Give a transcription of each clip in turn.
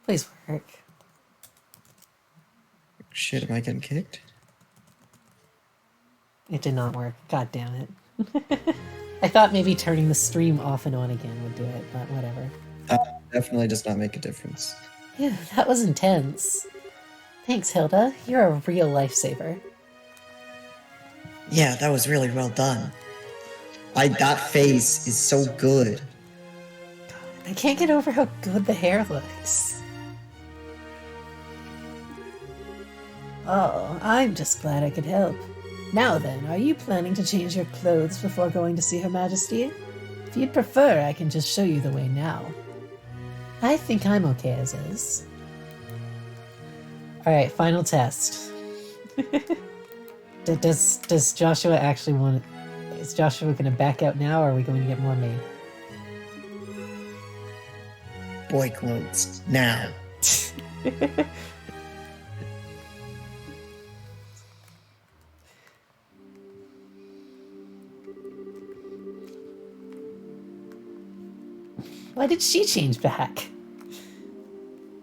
Please work. Shit, am I getting kicked? It did not work. God damn it. I thought maybe turning the stream off and on again would do it, but whatever. Definitely does not make a difference. Yeah, that was intense. Thanks, Hilda. You're a real lifesaver. Yeah, that was really well done. That face is so good. I can't get over how good the hair looks. Oh, I'm just glad I could help. Now then, are you planning to change your clothes before going to see Her Majesty? If you'd prefer, I can just show you the way now. I think I'm okay as is. Alright, final test. Does Joshua actually want it? Is Joshua going to back out now, or are we going to get more made? Boy clothes, now. Why did she change back?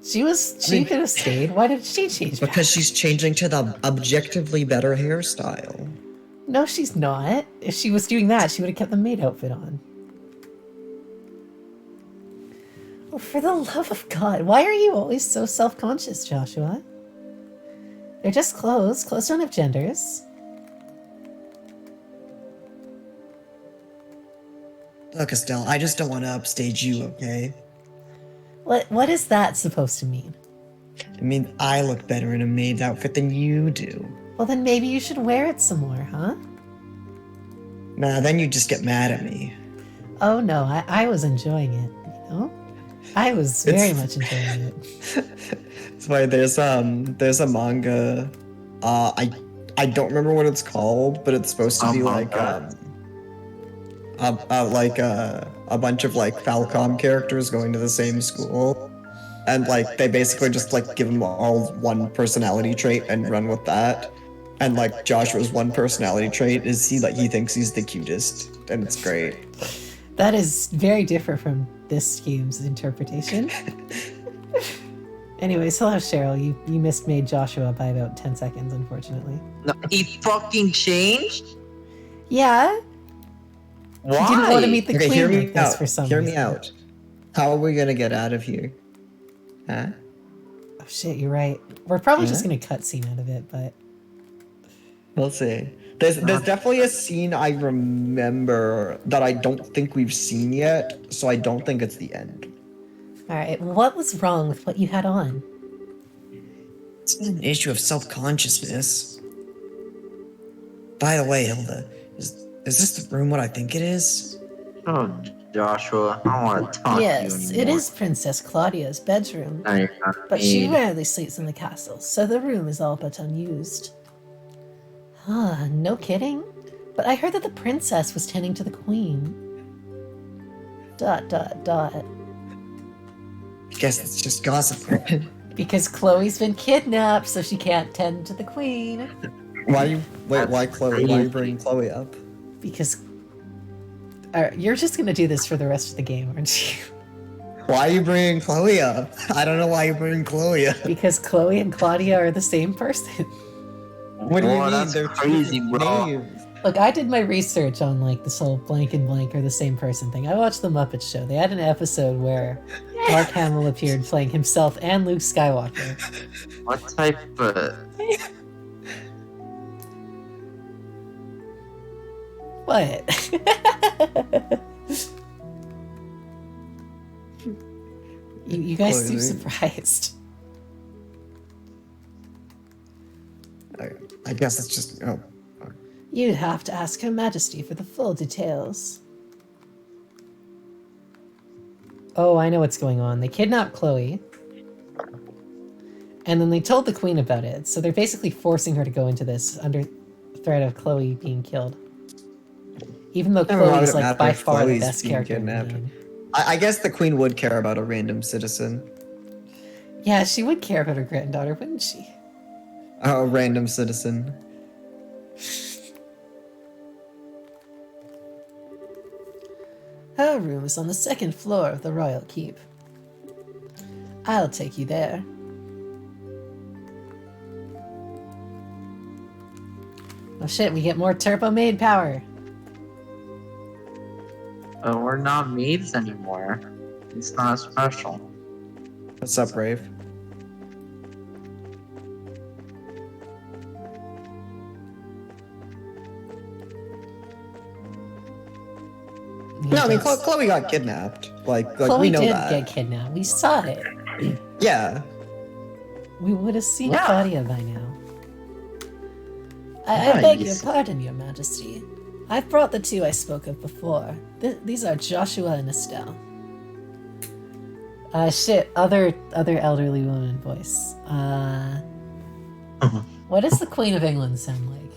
She could have stayed. Why did she change back? Because she's changing to the objectively better hairstyle. No, she's not. If she was doing that, she would have kept the maid outfit on. Oh, for the love of God, why are you always so self-conscious, Joshua? They're just clothes. Clothes don't have genders. Look, Estelle, I just don't want to upstage you, okay? What is that supposed to mean? I mean, I look better in a maid's outfit than you do. Well, then maybe you should wear it some more, huh? Nah, then you just get mad at me. Oh no, I was enjoying it, you know? I was very much enjoying it. It's why there's a manga. I don't remember what it's called, but it's supposed to be like a bunch of like Falcom characters going to the same school, and like they basically just like give them all one personality trait and run with that. And like Joshua's one personality trait is he thinks he's the cutest, and it's great. That is very different from this game's interpretation. Anyways, hello Cheryl. You made Joshua by about 10 seconds, unfortunately. No, he fucking changed? Yeah. Why? He didn't want to meet the queen hear me like this out. for some Hear reason. me out. How are we gonna get out of here? Huh? Oh shit, you're right. We're probably just gonna cutscene out of it, but We'll see. There's definitely a scene I remember that I don't think we've seen yet, so I don't think it's the end. alright, what was wrong with what you had on? It's not an issue of self-consciousness. By the way, Hilda, is this the room what I think it is? Oh, Joshua, I don't want to talk Yes, to you it anymore. is Princess Claudia's bedroom. No, you're not But she me. rarely sleeps in the castle, so the room is all but unused. Ah, no kidding? But I heard that the princess was tending to the queen. ... Guess it's just gossip. Because Chloe's been kidnapped, so she can't tend to the queen. Why Chloe? Why are you bringing Chloe up? Because... you're just gonna do this for the rest of the game, aren't you? Why are you bringing Chloe up? I don't know why you're bringing Chloe up. Because Chloe and Claudia are the same person. What do you Whoa, mean? that's They're crazy, two bro. names. Look, I did my research on like this whole blank and blank are the same person thing. I watched the Muppet Show. They had an episode where Mark Hamill appeared playing himself and Luke Skywalker. What type of... What? you guys seem surprised. I guess it's just You'd have to ask Her Majesty for the full details. Oh, I know what's going on. They kidnapped Chloe. And then they told the queen about it. So they're basically forcing her to go into this under threat of Chloe being killed. Even though Chloe's like by far the best character in the game. I guess the queen would care about a random citizen. Yeah, she would care about her granddaughter, wouldn't she? A random citizen. Her room is on the second floor of the royal keep. I'll take you there. Oh shit, we get more turbo maid power. We're not maids anymore. It's not special. What's up, Brave? No, I mean, Chloe got kidnapped. Like Chloe we know did that. get kidnapped. We saw it. Yeah. We would have seen Yeah. Claudia by now. I Yeah, beg you your s- pardon, Your Majesty. I've brought the two I spoke of before. These are Joshua and Estelle. Shit, other elderly woman voice. What does the Queen of England sound like?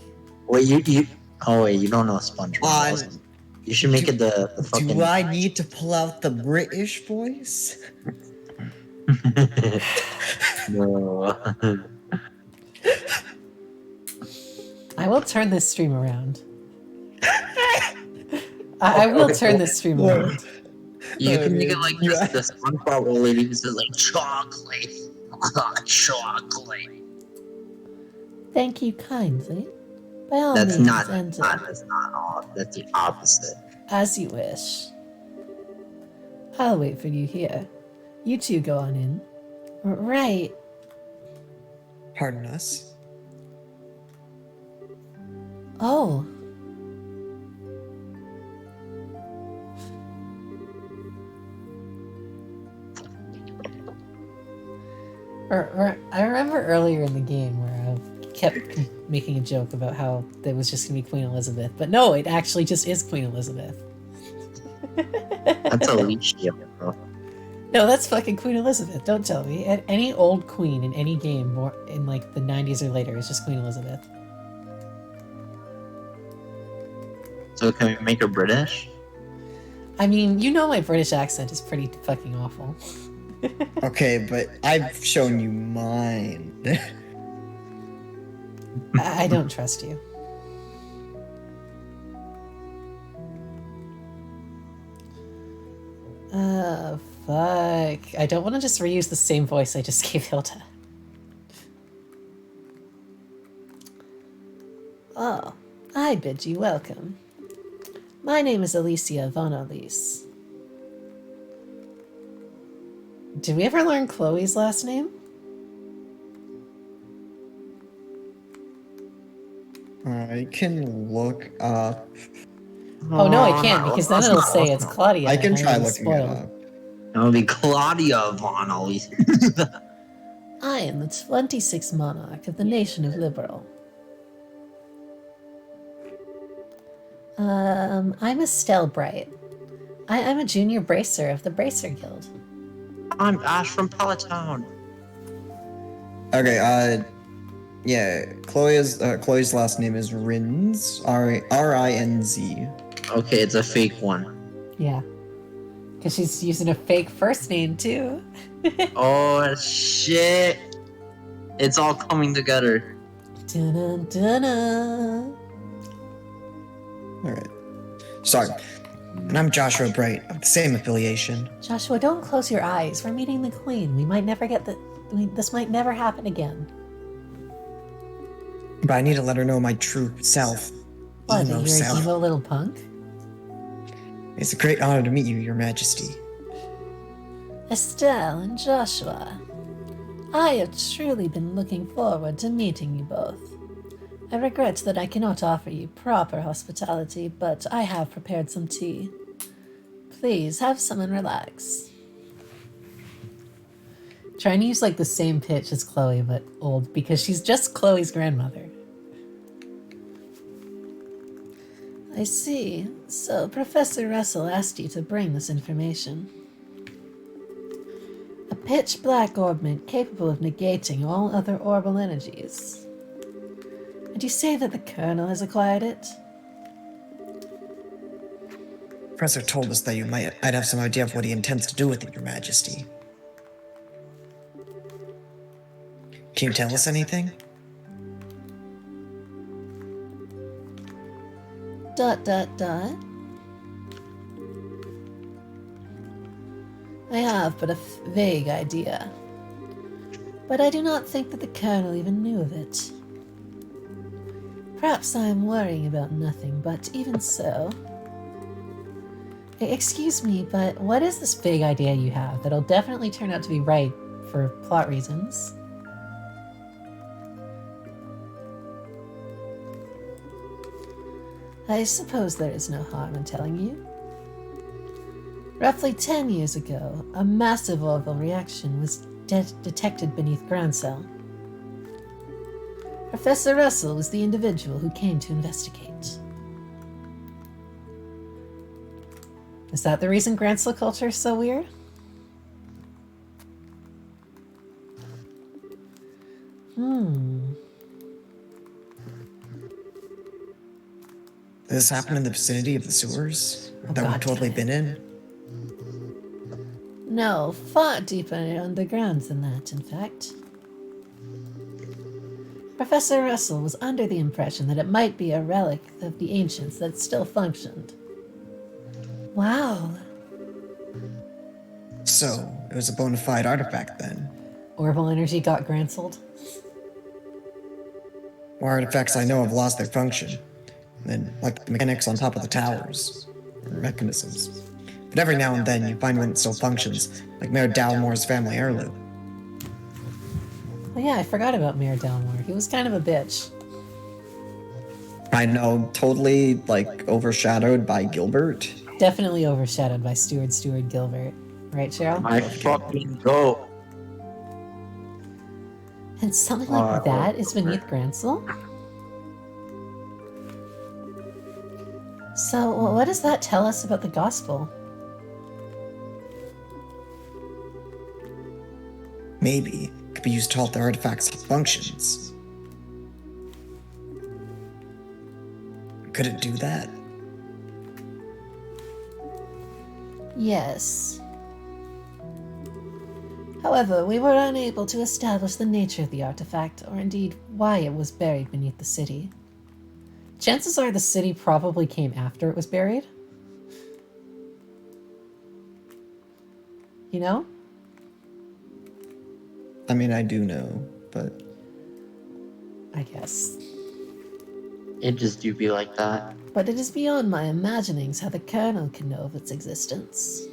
Wait, you. Oh wait, you don't know SpongeBob. You should make it the fucking. Do I need to pull out the British voice? No. I will turn this stream around. I will Okay, turn this stream around. You can make Okay, it like yeah. the SpongeBob old lady who says like chocolate, chocolate. Thank you kindly. By all That's means, not. enter. That's not all. That's the opposite. As you wish. I'll wait for you here. You two go on in. Right. Pardon us. Oh. I remember earlier in the game where I kept making a joke about how there was just going to be Queen Elizabeth. But no, it actually just is Queen Elizabeth. That's Alicia, bro. No, that's fucking Queen Elizabeth. Don't tell me. Any old queen in any game in like the 90s or later is just Queen Elizabeth. So can we make her British? I mean, you know my British accent is pretty fucking awful. Okay, but I've shown you mine. I don't trust you. Fuck. I don't want to just reuse the same voice I just gave Hilda. Oh, I bid you welcome. My name is Alicia von Elise. Did we ever learn Chloe's last name? I can look up. Oh no, I can't, because then it'll say it's Claudia. Claudia. I can and try I'm looking it spoiled. up. It would be Claudia von Elise. I am the 26th monarch of the nation of Liberal. I'm Estelle Bright. I'm a junior bracer of the Bracer Guild. I'm Ash from Peloton. Okay, yeah, Chloe's last name is Rinz, R-I-N-Z. Okay, it's a fake one. Yeah. Because she's using a fake first name, too. Oh shit! It's all coming together. Dun, dun, dun. Alright. Sorry. And I'm Joshua Bright, of the same affiliation. Joshua, don't close your eyes. We're meeting the Queen. We might never get this might never happen again. But I need to let her know my true self. What, that Emo you're self. an emo little punk? It's a great honor to meet you, Your Majesty. Estelle and Joshua. I have truly been looking forward to meeting you both. I regret that I cannot offer you proper hospitality, but I have prepared some tea. Please have some and relax. Trying to use like the same pitch as Chloe, but old, because she's just Chloe's grandmother. I see. So Professor Russell asked you to bring this information. A pitch-black orbment capable of negating all other orbal energies. And you say that the Colonel has acquired it? Professor told us that I'd have some idea of what he intends to do with it, Your Majesty. Can you tell us anything? ... I have but a vague idea. but I do not think that the Colonel even knew of it. Perhaps I am worrying about nothing, but even so... Excuse me, but what is this big idea you have that'll definitely turn out to be right for plot reasons? I suppose there is no harm in telling you. Roughly 10 years ago, a massive orbital reaction was detected beneath ground cell. Professor Russell was the individual who came to investigate. Is that the reason Grancel culture is so weird? Did this happen in the vicinity of the sewers that we've totally been in? No, far deeper underground than that, in fact. Professor Russell was under the impression that it might be a relic of the ancients that still functioned. Wow. So, it was a bona fide artifact then. Orbital energy got Granceled. More artifacts I know have lost their function. And like the mechanics on top of the towers. Or mechanisms. But every now and then you find one that still functions, like Mayor Dalmore's family heirloom. Oh yeah, I forgot about Mayor Dalmore. He was kind of a bitch. I know, totally, like, overshadowed by Gilbert. Definitely overshadowed by Steward Gilbert. Right, Cheryl? I fucking go. And something like that is beneath Grancel? So, what does that tell us about the gospel? Maybe it could be used to halt the artifact's functions. Could it do that? Yes. However, we were unable to establish the nature of the artifact, or indeed why it was buried beneath the city. Chances are the city probably came after it was buried. You know? I mean, I do know, but... I guess. It just do be like that. But it is beyond my imaginings how the Colonel can know of its existence.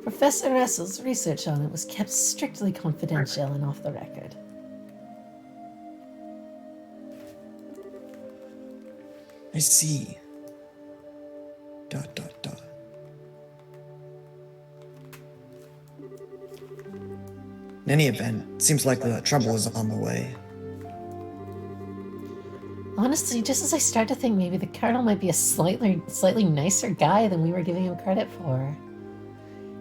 Professor Russell's research on it was kept strictly confidential and off the record. I see. ... In any event, it seems likely that trouble is on the way. Honestly, just as I start to think maybe the Colonel might be a slightly nicer guy than we were giving him credit for.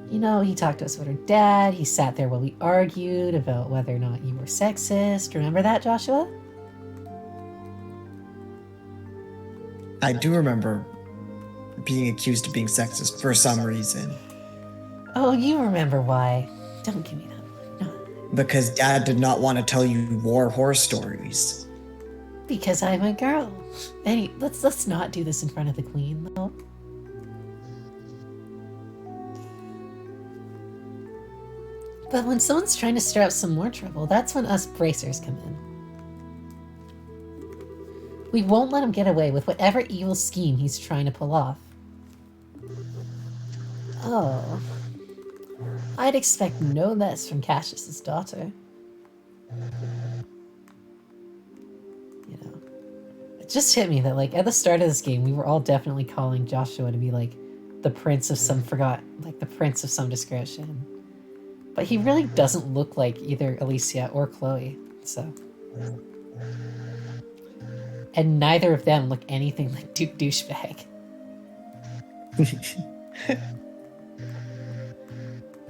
You know, he talked to us about her dad, he sat there while we argued about whether or not you were sexist. Remember that, Joshua? I do remember being accused of being sexist for some reason. Oh, you remember why. Don't give me that. No. Because Dad did not want to tell you war horror stories. Because I'm a girl. Hey, let's not do this in front of the Queen, though. But when someone's trying to stir up some more trouble, that's when us bracers come in. We won't let him get away with whatever evil scheme he's trying to pull off. Oh. I'd expect no less from Cassius's daughter. You know, it just hit me that, like, at the start of this game, we were all definitely calling Joshua to be, like, the prince of some the prince of some description. But he really doesn't look like either Alicia or Chloe, so... And neither of them look anything like Douchebag.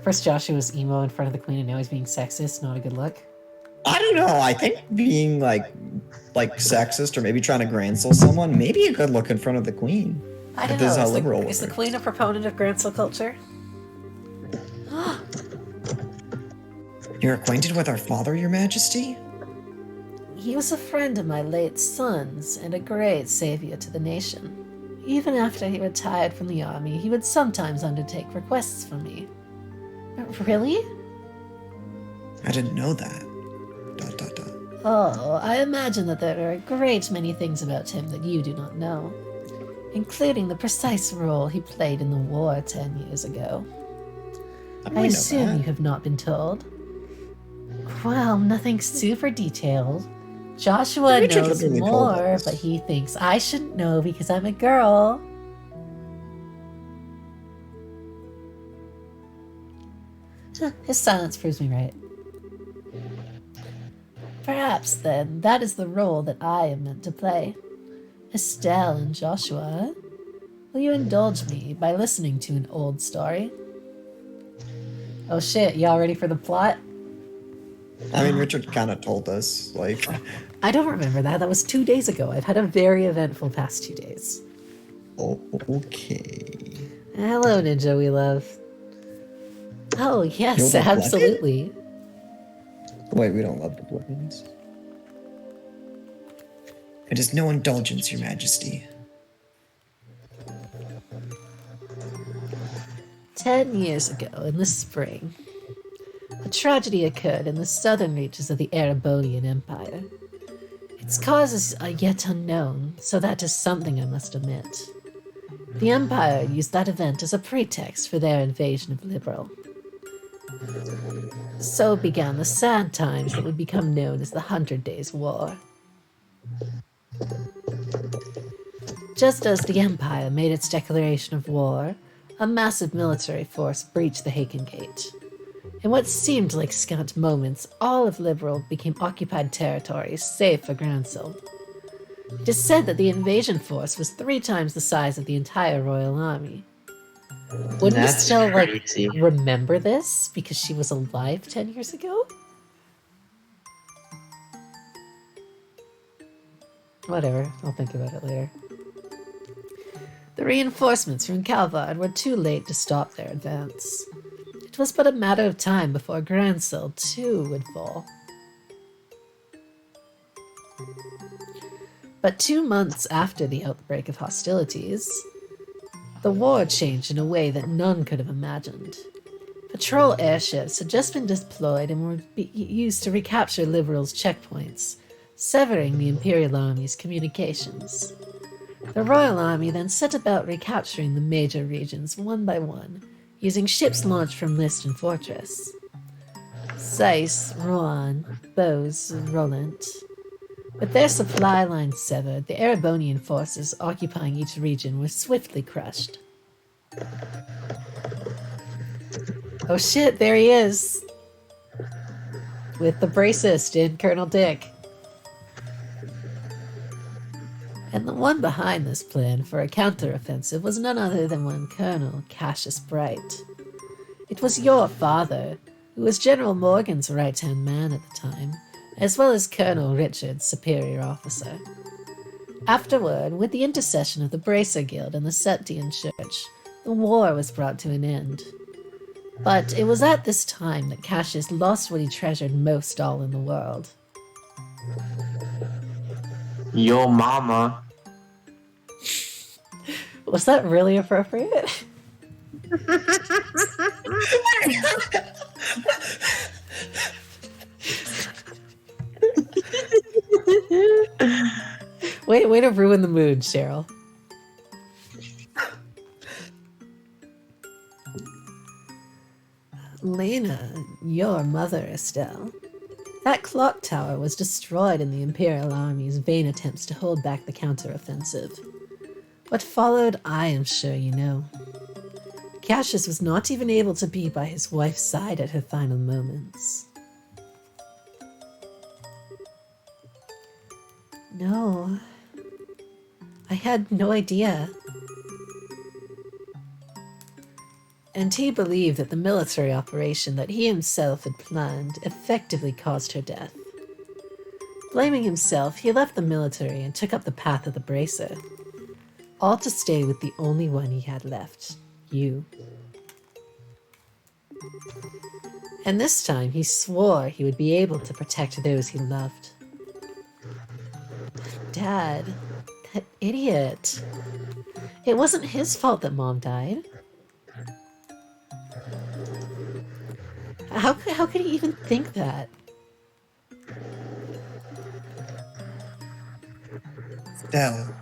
First Joshua was emo in front of the Queen and now he's being sexist. Not a good look. I don't know. I think being like sexist or maybe trying to Grancel someone may be a good look in front of the Queen. I don't know. Is the Queen a proponent of Grancel culture? You're acquainted with our father, Your Majesty? He was a friend of my late son's and a great savior to the nation. Even after he retired from the army, he would sometimes undertake requests from me. Really? I didn't know that. Dot, dot, dot. Oh, I imagine that there are a great many things about him that you do not know, including the precise role he played in the war 10 years ago. I assume you have not been told. Well, nothing super detailed. Joshua knows more, but he thinks I shouldn't know because I'm a girl. His silence proves me right. Perhaps, then, that is the role that I am meant to play. Estelle and Joshua, will you indulge me by listening to an old story? Oh shit, y'all ready for the plot? I mean, Richard kind of told us, like... I don't remember that. That was 2 days ago. I've had a very eventful past 2 days. Oh, okay. Hello, Ninja we love. Oh, yes, absolutely. Wait, we don't love the Bloods. It is no indulgence, Your Majesty. 10 years ago, in the spring, a tragedy occurred in the southern reaches of the Erebonian Empire. Its causes are yet unknown, so that is something I must admit. The Empire used that event as a pretext for their invasion of Liberal. So began the sad times that would become known as the 100 Days' War. Just as the Empire made its declaration of war, a massive military force breached the Haken Gate. In what seemed like scant moments, all of Liberal became occupied territory, save for Grancel. It is said that the invasion force was 3 times the size of the entire Royal Army. Wouldn't Estelle, remember this because she was alive 10 years ago? Whatever, I'll think about it later. The reinforcements from Calvard were too late to stop their advance. It was but a matter of time before Grancel too would fall. But 2 months after the outbreak of hostilities, the war changed in a way that none could have imagined. Patrol airships had just been deployed and were used to recapture Liberals' checkpoints, severing the Imperial Army's communications. The Royal Army then set about recapturing the major regions one by one, using ships launched from List and Fortress. Zeiss, Rouen, Bose, Roland. With their supply lines severed, the Erebonian forces occupying each region were swiftly crushed. Oh shit, there he is! With the bracist in Colonel Dick. And the one behind this plan for a counter-offensive was none other than one Colonel Cassius Bright. It was your father, who was General Morgan's right-hand man at the time, as well as Colonel Richard's superior officer. Afterward, with the intercession of the Bracer Guild and the Septian Church, the war was brought to an end. But it was at this time that Cassius lost what he treasured most all in the world. Yo mama. Was that really appropriate? Way to ruin the mood, Cheryl. Lena, your mother, Estelle. That clock tower was destroyed in the Imperial Army's vain attempts to hold back the counter-offensive. What followed, I am sure you know. Cassius was not even able to be by his wife's side at her final moments. No. I had no idea. And he believed that the military operation that he himself had planned effectively caused her death. Blaming himself, he left the military and took up the path of the Bracer. All to stay with the only one he had left, you. And this time he swore he would be able to protect those he loved. Dad, that idiot. It wasn't his fault that Mom died. How could he even think that? Stell.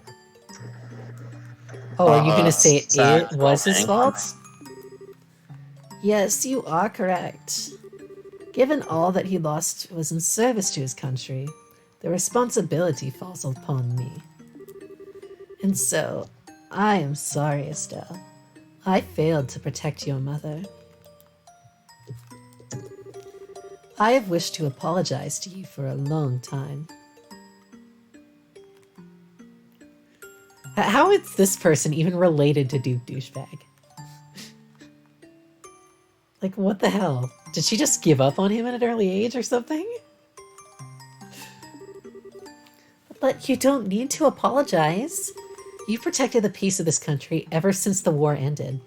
Oh, are you gonna say sad it was his thing. fault? Yes, you are correct. Given all that he lost was in service to his country, the responsibility falls upon me. And so, I am sorry, Estelle. I failed to protect your mother. I have wished to apologize to you for a long time. How is this person even related to Duke Douchebag? Like, what the hell? Did she just give up on him at an early age or something? But you don't need to apologize. You've protected the peace of this country ever since the war ended.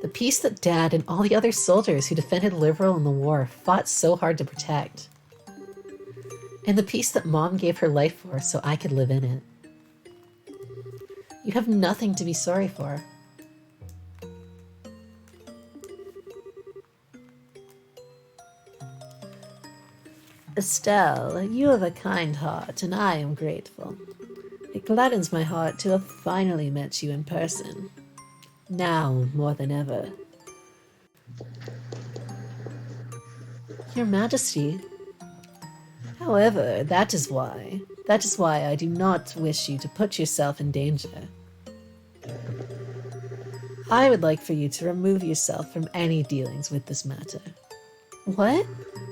The peace that Dad and all the other soldiers who defended Liberal in the war fought so hard to protect. And the peace that Mom gave her life for so I could live in it. You have nothing to be sorry for. Estelle, you have a kind heart, and I am grateful. It gladdens my heart to have finally met you in person. Now, more than ever. Your Majesty. However, that is why I do not wish you to put yourself in danger. I would like for you to remove yourself from any dealings with this matter. What?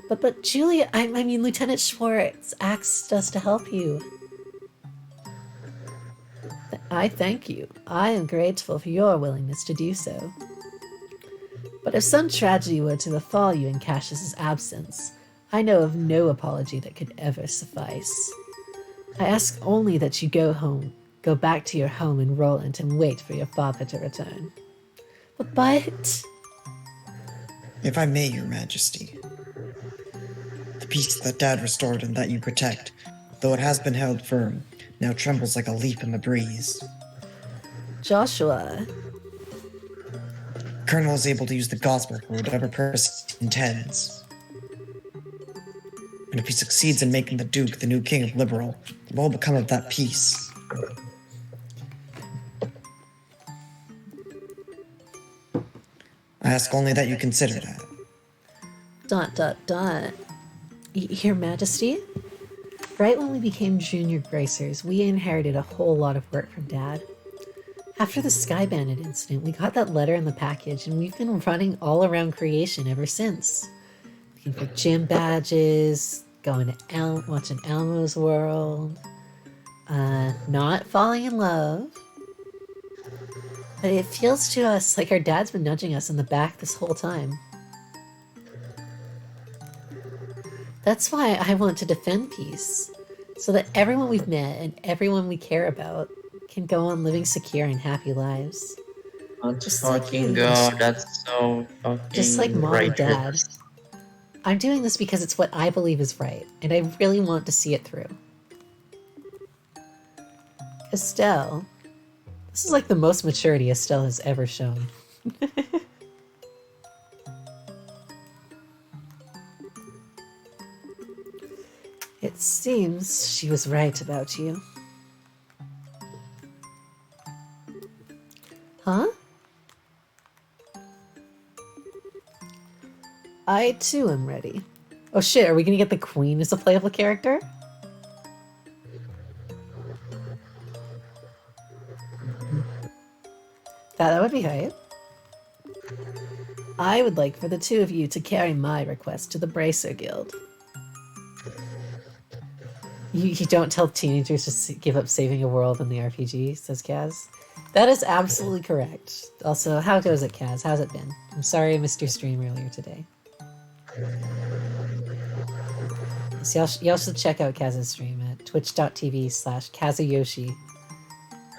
But Julia, I mean, Lieutenant Schwartz asked us to help you. I thank you. I am grateful for your willingness to do so. But if some tragedy were to befall you in Cassius's absence, I know of no apology that could ever suffice. I ask only that you go back to your home in Roland and wait for your father to return. But... If I may, Your Majesty. The peace that Dad restored and that you protect, though it has been held firm, now trembles like a leaf in the breeze. Joshua... Colonel is able to use the gospel for whatever purpose he intends. And if he succeeds in making the Duke the new king of Liberal, what will become of that peace? I ask only that you consider that. Your Majesty? Right when we became junior Gracers, we inherited a whole lot of work from Dad. After the Sky Bandit incident, we got that letter in the package, and we've been running all around creation ever since. Looking for gym badges, going to watching Elmo's World, not falling in love. But it feels to us like our dad's been nudging us in the back this whole time. That's why I want to defend peace, so that everyone we've met and everyone we care about can go on living secure and happy lives. Let's fucking go. That's so fucking just like Mom and Dad. I'm doing this because it's what I believe is right, and I really want to see it through. Estelle, this is like the most maturity Estelle has ever shown. It seems she was right about you. Huh? I too am ready. Oh shit, are we gonna get the Queen as a playable character? That would be hype. I would like for the two of you to carry my request to the Bracer Guild. You don't tell teenagers to give up saving a world in the RPG, says Kaz. That is absolutely correct. Also, how goes it, Kaz? How's it been? I'm sorry I missed your stream earlier today. So y'all should check out Kaz's stream at twitch.tv/Kazuyoshi.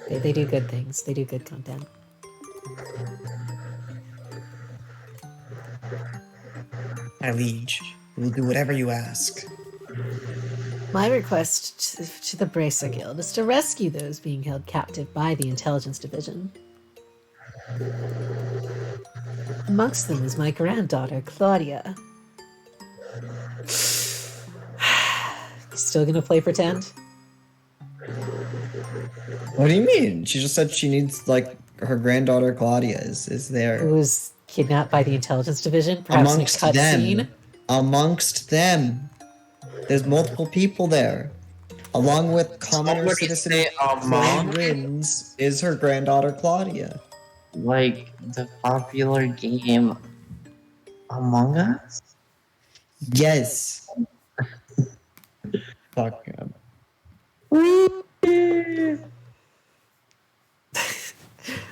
They do good things. They do good content. My liege, we will do whatever you ask. My request to the Bracer Guild is to rescue those being held captive by the Intelligence Division. Amongst them is my granddaughter, Claudia. Still gonna play pretend? What do you mean? She just said she needs, like, her granddaughter Claudia is there. Who was kidnapped by the intelligence division? Perhaps Amongst in a them. cutscene? Amongst them. There's multiple people there. Along with commoner Somebody citizen say among? Wins is her granddaughter Claudia. Like the popular game Among Us? Yes. Fuck him.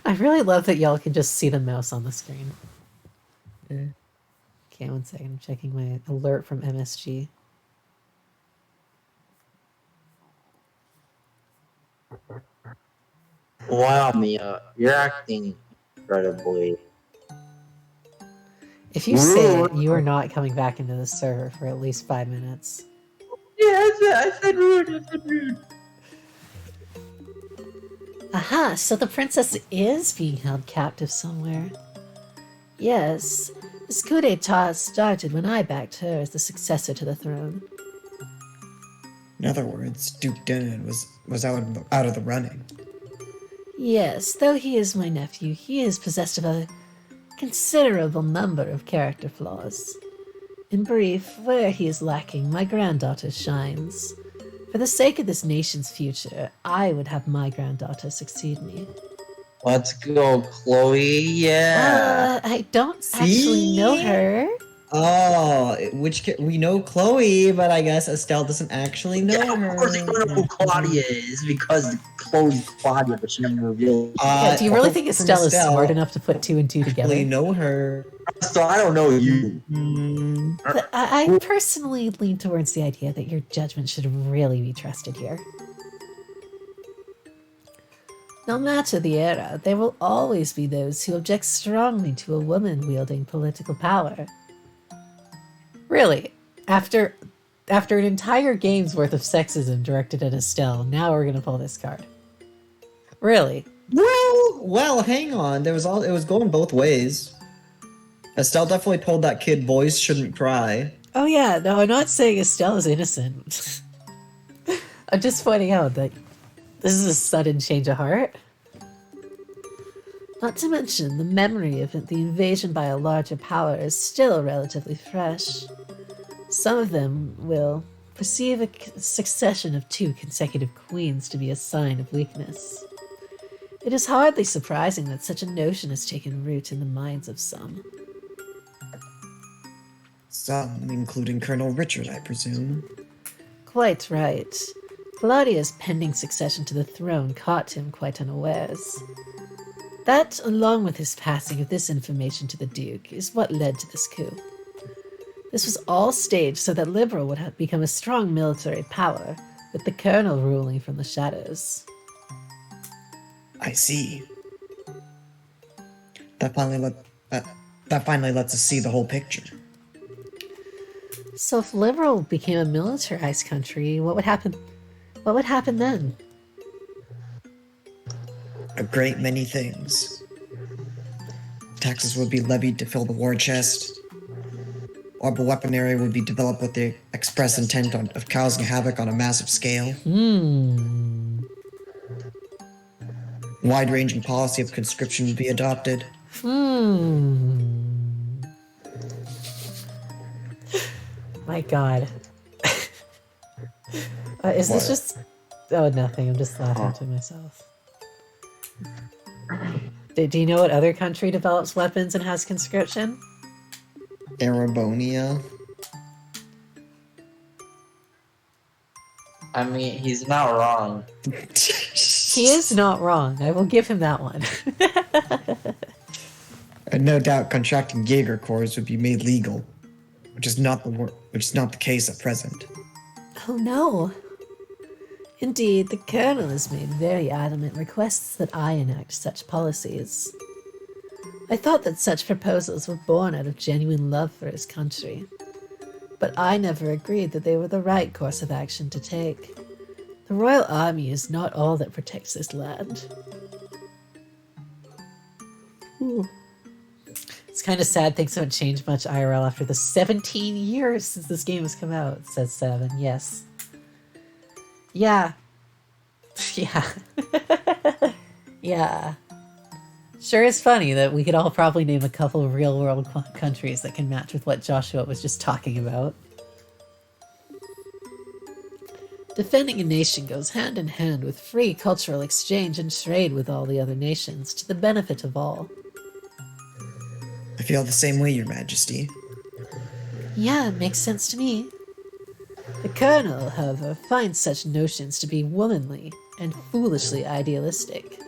I really love that y'all can just see the mouse on the screen. Okay, 1 second. I'm checking my alert from MSG. Wow, Mia, you're acting incredibly. If you say it, you are not coming back into the server for at least 5 minutes. Yeah, I said rude. I said rude. Aha, so the princess is being held captive somewhere. Yes, this coup d'etat started when I backed her as the successor to the throne. In other words, Duke Denon was out of the running. Yes, though he is my nephew, he is possessed of a considerable number of character flaws. In brief, where he is lacking, my granddaughter shines. For the sake of this nation's future, I would have my granddaughter succeed me. Let's go, Chloe. Yeah. I don't actually know her. Oh, we know Chloe, but I guess Estelle doesn't actually know her. Of course, you don't know who Claudia is because Chloe's Claudia, but she never revealed. Yeah, do you really think from Estelle is smart enough to put 2 and 2 together? We know her. So I don't know you. But I personally lean towards the idea that your judgment should really be trusted here. No matter the era, there will always be those who object strongly to a woman wielding political power. Really, after an entire game's worth of sexism directed at Estelle, now we're gonna pull this card. Really? Well, hang on. It was going both ways. Estelle definitely told that kid boys shouldn't cry. Oh yeah, no, I'm not saying Estelle is innocent. I'm just pointing out that this is a sudden change of heart. Not to mention, the memory of the invasion by a larger power is still relatively fresh. Some of them will perceive a succession of 2 consecutive queens to be a sign of weakness. It is hardly surprising that such a notion has taken root in the minds of some. Some, including Colonel Richard, I presume. Quite right. Claudia's pending succession to the throne caught him quite unawares. That, along with his passing of this information to the Duke, is what led to this coup. This was all staged so that Liberal would have become a strong military power, with the Colonel ruling from the shadows. I see. That finally lets us see the whole picture. So if Liberal became a militarized country, what would happen? What would happen then? A great many things. Taxes would be levied to fill the war chest. Orbital weaponry would be developed with the express intent of causing havoc on a massive scale. Wide-ranging policy of conscription would be adopted. My God. Is this just... Oh, nothing. I'm just laughing to myself. Do you know what other country develops weapons and has conscription? Arabonia. I mean, he's not wrong. He is not wrong. I will give him that one. And no doubt contracting Jaeger cores would be made legal, which is not the case at present. Oh no. Indeed, the Colonel has made very adamant requests that I enact such policies. I thought that such proposals were born out of genuine love for his country, but I never agreed that they were the right course of action to take. The Royal Army is not all that protects this land. Ooh. It's kind of sad things haven't changed much IRL after the 17 years since this game has come out, says Seven. Yes. Yeah. Yeah. Yeah. Sure is funny that we could all probably name a couple of real-world countries that can match with what Joshua was just talking about. Defending a nation goes hand in hand with free cultural exchange and trade with all the other nations, to the benefit of all. I feel the same way, Your Majesty. Yeah, it makes sense to me. The Colonel, however, finds such notions to be womanly and foolishly idealistic.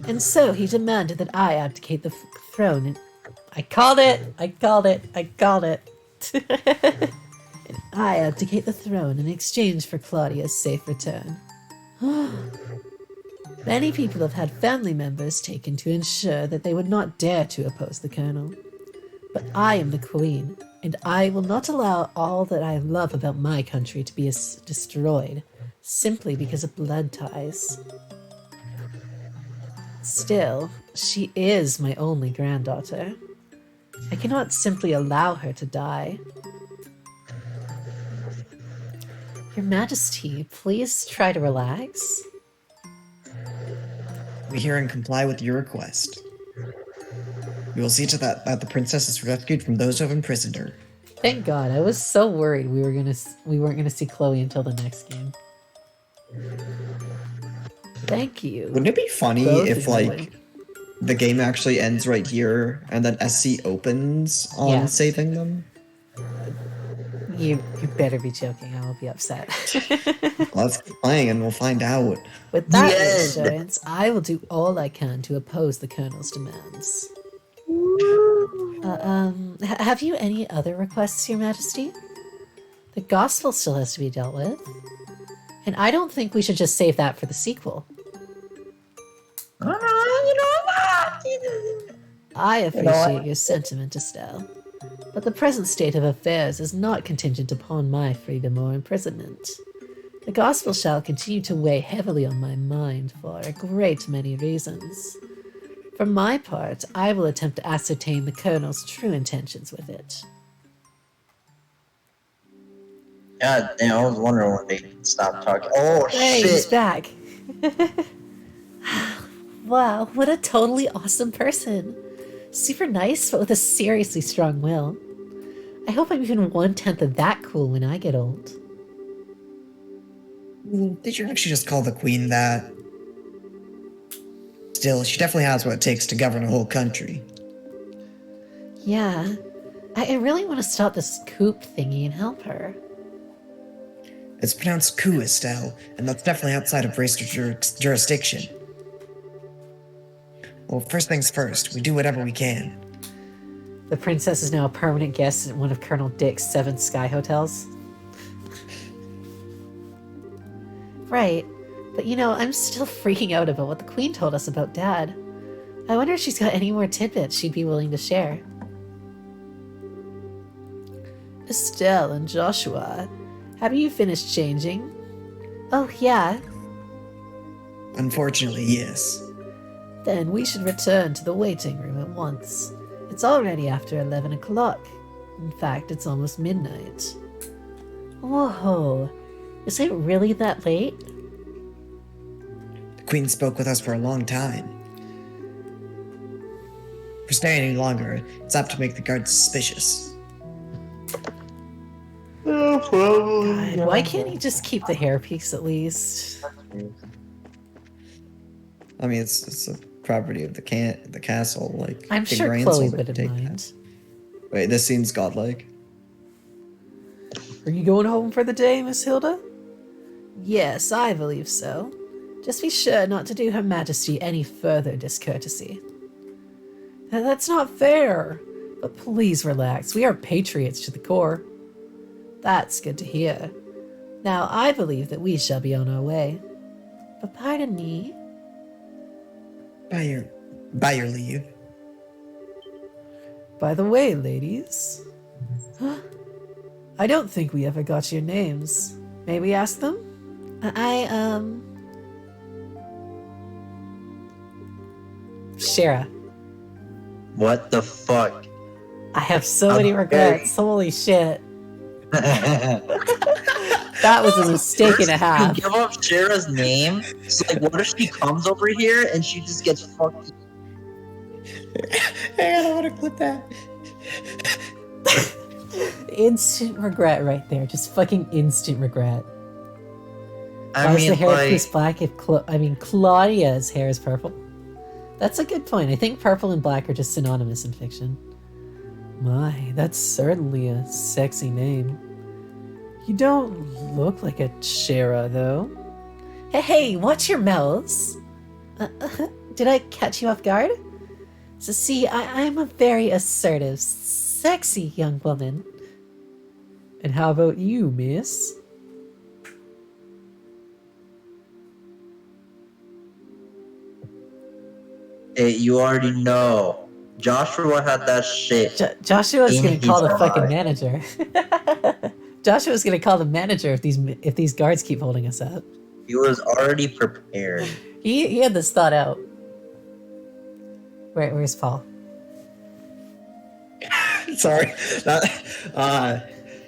And so he demanded that I abdicate the throne and... I called it! And I abdicate the throne in exchange for Claudia's safe return. Many people have had family members taken to ensure that they would not dare to oppose the Colonel. But I am the Queen, and I will not allow all that I love about my country to be destroyed, simply because of blood ties. Still, she is my only granddaughter. I cannot simply allow her to die. Your Majesty, please try to relax. We hear and comply with your request. We will see to that the princess is rescued from those who have imprisoned her. Thank God, I was so worried we weren't gonna see Chloe until the next game. Thank you. Wouldn't it be funny if, like, the game actually ends right here and then SC opens on saving them? You better be joking. I will be upset. Well, let's keep playing and we'll find out. With that assurance, I will do all I can to oppose the Colonel's demands. Have you any other requests, Your Majesty? The Gospel still has to be dealt with. And I don't think we should just save that for the sequel. I appreciate your sentiment, Estelle. But the present state of affairs is not contingent upon my freedom or imprisonment. The Gospel shall continue to weigh heavily on my mind for a great many reasons. For my part, I will attempt to ascertain the Colonel's true intentions with it. God damn, I was wondering when they stopped talking. Oh, hey, shit! He's back! Wow, what a totally awesome person. Super nice, but with a seriously strong will. I hope I'm even 1/10 of that cool when I get old. Did you actually just call the Queen that? Still, she definitely has what it takes to govern a whole country. Yeah, I really want to stop this coup thingy and help her. It's pronounced coup, Estelle, and that's definitely outside of Racer's jurisdiction. Well, first things first, we do whatever we can. The princess is now a permanent guest at one of Colonel Dick's 7 sky hotels. Right, but you know, I'm still freaking out about what the Queen told us about Dad. I wonder if she's got any more tidbits she'd be willing to share. Estelle and Joshua, have you finished changing? Oh, yeah. Unfortunately, yes. Then we should return to the waiting room at once. It's already after 11 o'clock. In fact, it's almost midnight. Whoa, is it really that late? The Queen spoke with us for a long time. If we stay any longer, it's apt to make the guards suspicious. God, why can't he just keep the hairpiece at least? I mean, it's a property of the castle. Like, I'm King sure Rainsel Chloe would wouldn't take mind. that. Wait, this seems godlike. Are you going home for the day, Miss Hilda? Yes, I believe so. Just be sure not to do Her Majesty any further discourtesy. That's not fair. But please relax. We are patriots to the core. That's good to hear. Now, I believe that we shall be on our way. But pardon me. By your leave. By the way, ladies. I don't think we ever got your names. May we ask them? Shara. What the fuck? I have so many regrets. Holy shit. That was a mistake and a half. You give up Shara's name? So, like, what if she comes over here and she just gets fucked? Hey, I don't want to clip that. Instant regret right there. Just fucking instant regret. I Why is mean, the hair like, piece black if Claudia's hair is purple? That's a good point. I think purple and black are just synonymous in fiction. My, that's certainly a sexy name. You don't look like a Shara, though. Hey, watch your mouths. Did I catch you off guard? So see, I'm a very assertive, sexy young woman. And how about you, miss? hey, you already know. Joshua had that shit. Joshua's in gonna call the his fucking eye. manager. Joshua's gonna call the manager if these guards keep holding us up. He was already prepared. He had this thought out. Where's Paul? Sorry.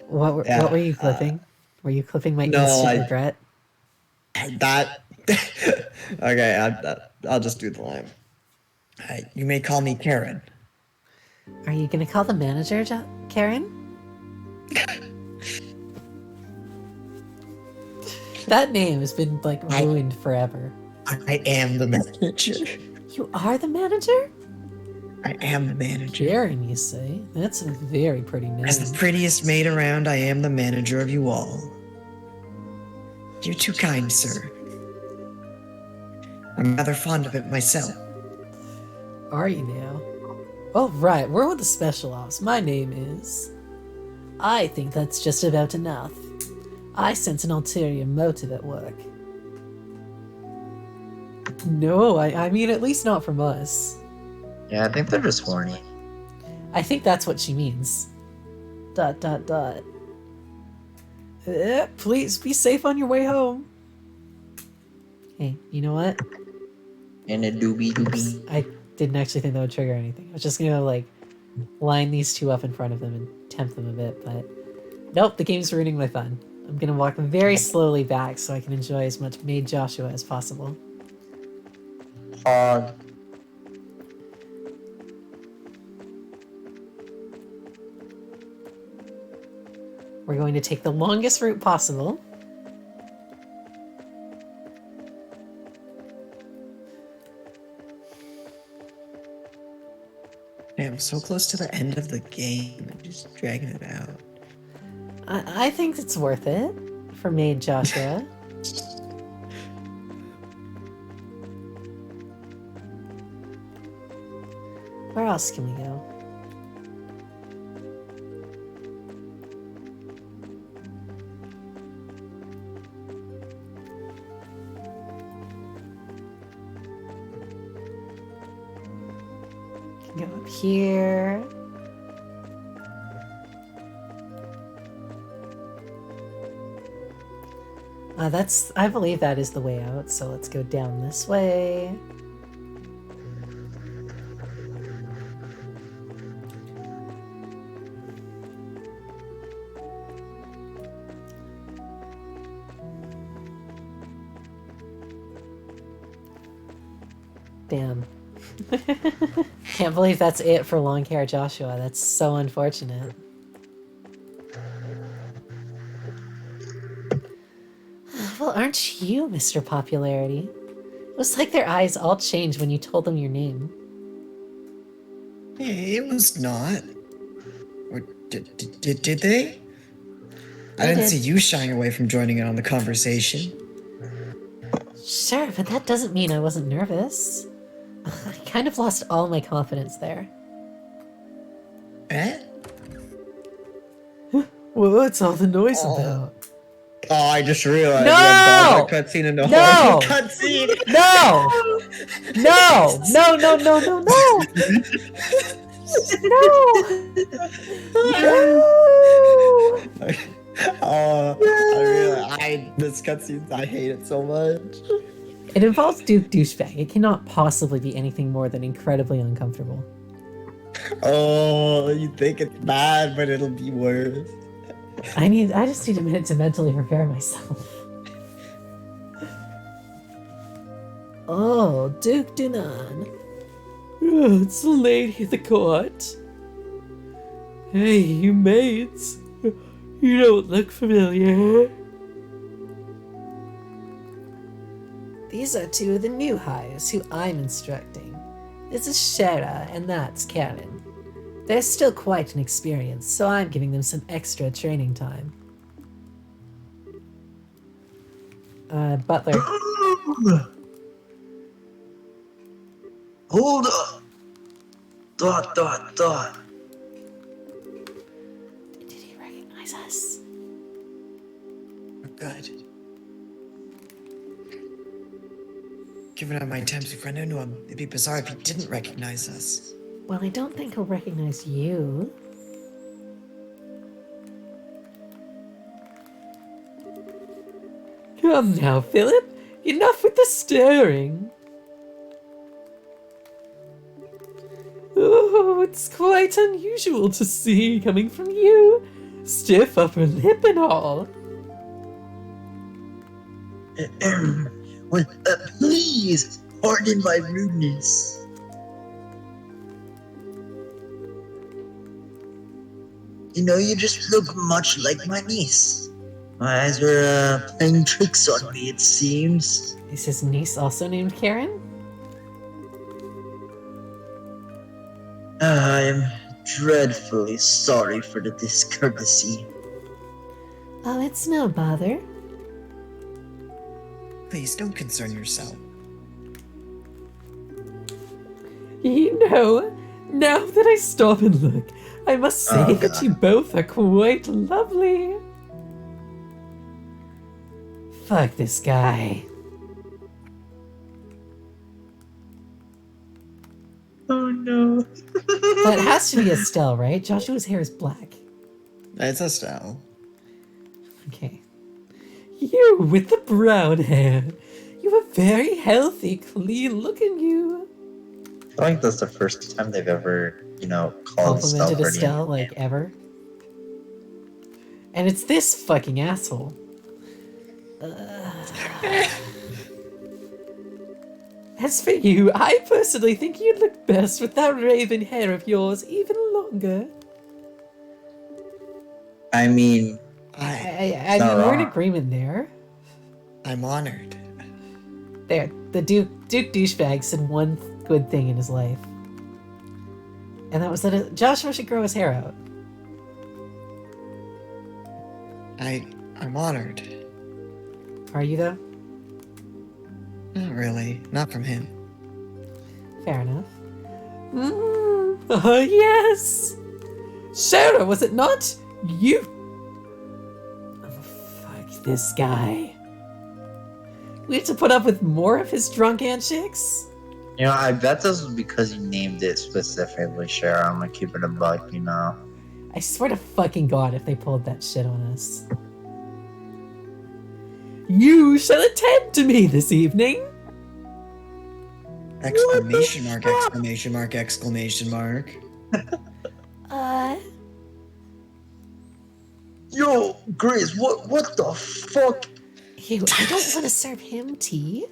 What were you clipping? Were you clipping my instant regret? Okay, I'll just do the line. You may call me Karen. Are you gonna call the manager, Karen? That name has been like ruined forever. I am the manager. You are the manager? I am the manager. Karen, you say? That's a very pretty name. As the prettiest maid around, I am the manager of you all. You're too kind, sir. I'm rather fond of it myself. Are you now? Oh, right, we're with the special ops. My name is... I think that's just about enough. I sense an ulterior motive at work. No, I mean, at least not from us. Yeah, I think they're just horny. I think that's what she means. ... Please be safe on your way home. Hey, you know what? And a doobie. I didn't actually think that would trigger anything. I was just gonna like line these two up in front of them and tempt them a bit, but nope, the game's ruining my fun. I'm gonna walk very slowly back so I can enjoy as much Maid Joshua as possible. Hog. We're going to take the longest route possible. Damn, so close to the end of the game and just dragging it out. I think it's worth it for Maid Joshua. Where else can we go? Can go up here. I believe that is the way out, so let's go down this way. Damn. Can't believe that's it for long hair Joshua. That's so unfortunate. Well, aren't you Mr. Popularity? It was like their eyes all changed when you told them your name. Hey, it was not. Or did they? I didn't see you shying away from joining in on the conversation. Sure, but that doesn't mean I wasn't nervous. I kind of lost all my confidence there. Eh? Well, what's all the noise about? Oh, I just realized. No! We have that cutscene in the No! cutscene. No! No! No! No! No! No! No! Oh, this cutscene, I hate it so much. It involves Douchebag. It cannot possibly be anything more than incredibly uncomfortable. Oh, you think it's bad, but it'll be worse. I just need a minute to mentally prepare myself. Oh, Duke Dunan. Oh, it's the lady of the court. Hey, you maids. You don't look familiar. These are two of the new hires who I'm instructing. This is Shara, and that's Karen. They're still quite inexperienced, so I'm giving them some extra training time. Butler. Hold up. Dot. Did he recognize us? We're good. Given my times we've run into him, it'd be bizarre if he didn't recognize us. Well, I don't think he'll recognize you. Come now, Philip. Enough with the staring. Oh, it's quite unusual to see coming from you. Stiff upper lip and all. Well, please pardon my rudeness. You know, you just look much like my niece. My eyes were playing tricks on me, it seems. Is his niece also named Karen? I am dreadfully sorry for the discourtesy. Oh, it's no bother. Please don't concern yourself. You know, now that I stop and look, I must say Oh, that God. you both are quite lovely. Fuck this guy. Oh no. But it has to be Estelle, right? Joshua's hair is black. It's Estelle. Okay. You with the brown hair. You are very healthy, clean looking you. I think that's the first time they've ever, called Complimented her Estelle, name. like, ever. And it's this fucking asshole. As for you, I personally think you'd look best with that raven hair of yours even longer. I mean, I not mean, we're in wrong. agreement there. I'm honored. There, the Duke Douchebag said one good thing in his life. And that was that Joshua should grow his hair out. I'm honored. Are you, though? Not really. Not from him. Fair enough. Oh, yes! Sarah, was it not? You... Oh, fuck this guy. We have to put up with more of his drunk antics? I bet this was because you named it specifically, Shara. I'm gonna keep it a buck, I swear to fucking God if they pulled that shit on us. You shall attend to me this evening! Exclamation mark, exclamation mark, exclamation mark. Yo, Grace, what the fuck? Ew, I don't want to serve him tea.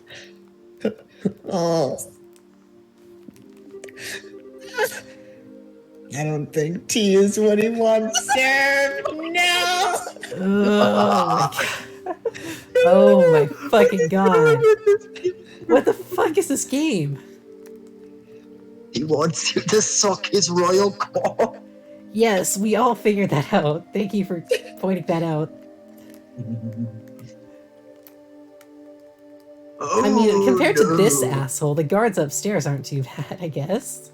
Oh. I don't think tea is what he wants served. No! Oh my God. Oh my fucking God. What the fuck is this game? He wants you to suck his royal cock. Yes, we all figured that out. Thank you for pointing that out. I mean, compared to this asshole, the guards upstairs aren't too bad, I guess.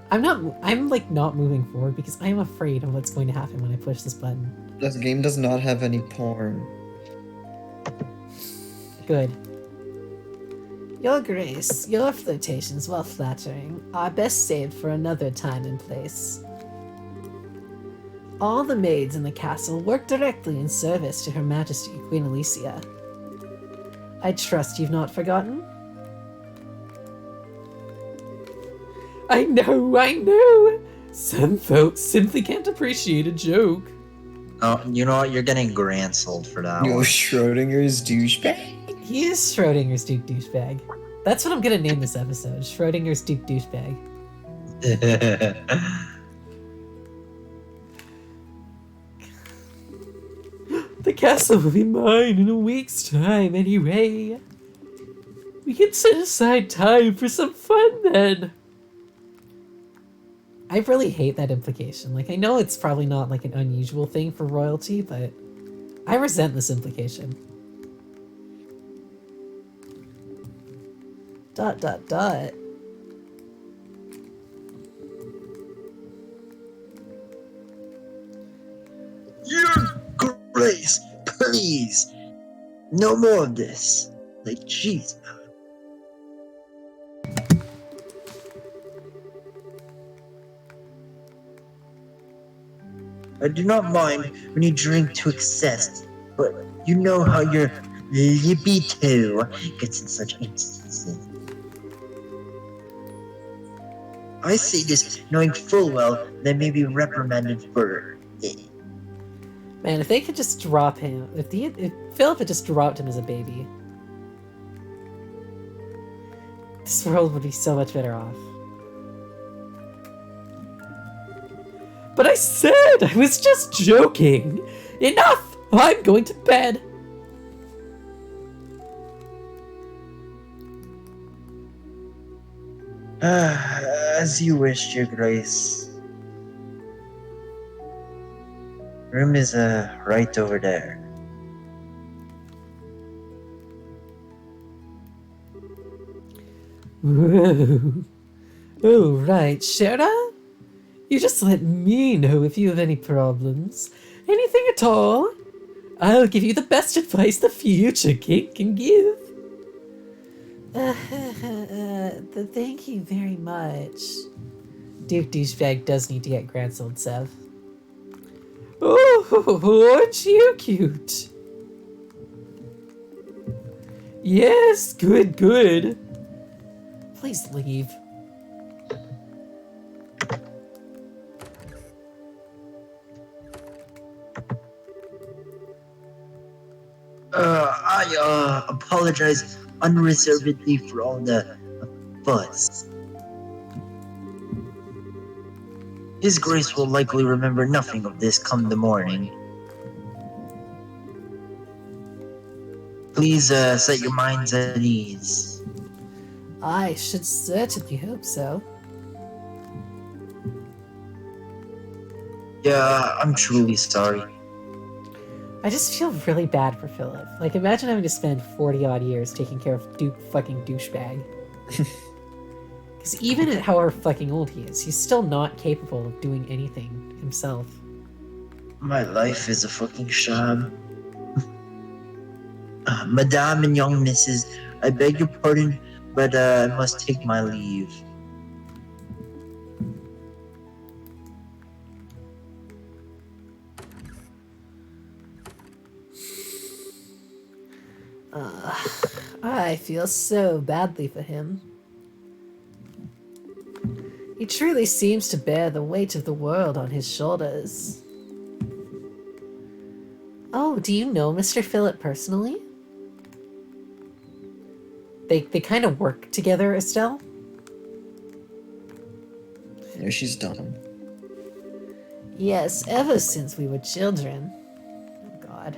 I'm like not moving forward because I'm afraid of what's going to happen when I push this button. This game does not have any porn. Good. Your Grace, your flirtations, while flattering, are best saved for another time and place. All the maids in the castle work directly in service to Her Majesty Queen Alicia. I trust you've not forgotten? I know! Some folks simply can't appreciate a joke. Oh, you know what? You're getting granceled for that You know, one. Schrodinger's douchebag? He is Schrodinger's Duke Douchebag. That's what I'm gonna name this episode, Schrodinger's Duke Douchebag. The castle will be mine in a week's time anyway. We can set aside time for some fun then. I really hate that implication. Like, I know it's probably not like an unusual thing for royalty, but I resent this implication. ... Your Grace, please. No more of this. Like, jeez. I do not mind when you drink to excess, but you know how your libido gets in such instances. I say this knowing full well they may be reprimanded for it. Man, if they could just drop him, if Philip had just dropped him as a baby, this world would be so much better off. But I said I was just joking! Enough! I'm going to bed! As you wish, Your Grace. Room is right over there. Whoa. Oh, right, Shara? You just let me know if you have any problems. Anything at all. I'll give you the best advice the future king can give. Thank you very much. Duke Douchebag does need to get grandson, Sev. Oh, aren't you cute? Yes, good. Please leave. I apologize unreservedly for all the fuss. His Grace will likely remember nothing of this come the morning. Please set your minds at ease. I should certainly hope so. Yeah, I'm truly sorry. I just feel really bad for Philip. Like, imagine having to spend 40-odd years taking care of Duke fucking Douchebag. Because even at however fucking old he is, he's still not capable of doing anything himself. My life is a fucking sham. Madame and young missus, I beg your pardon, but I must take my leave. I feel so badly for him. He truly seems to bear the weight of the world on his shoulders. Oh, do you know Mr. Philip personally? They kind of work together, Estelle? Yeah, she's done. Yes, ever since we were children. Oh, God.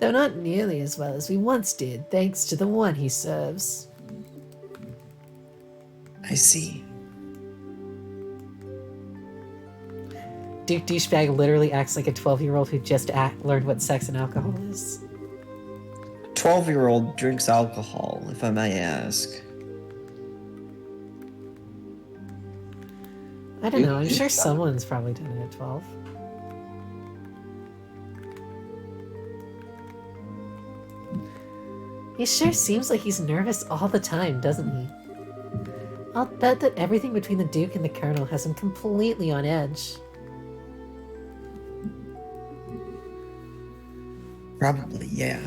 Though not nearly as well as we once did, thanks to the one he serves. I see. Duke Douchebag literally acts like a 12-year-old who just learned what sex and alcohol is. 12-year-old drinks alcohol, if I may ask. I don't know, I'm sure someone's probably done it at 12. He sure seems like he's nervous all the time, doesn't he? I'll bet that everything between the Duke and the Colonel has him completely on edge. Probably, yeah.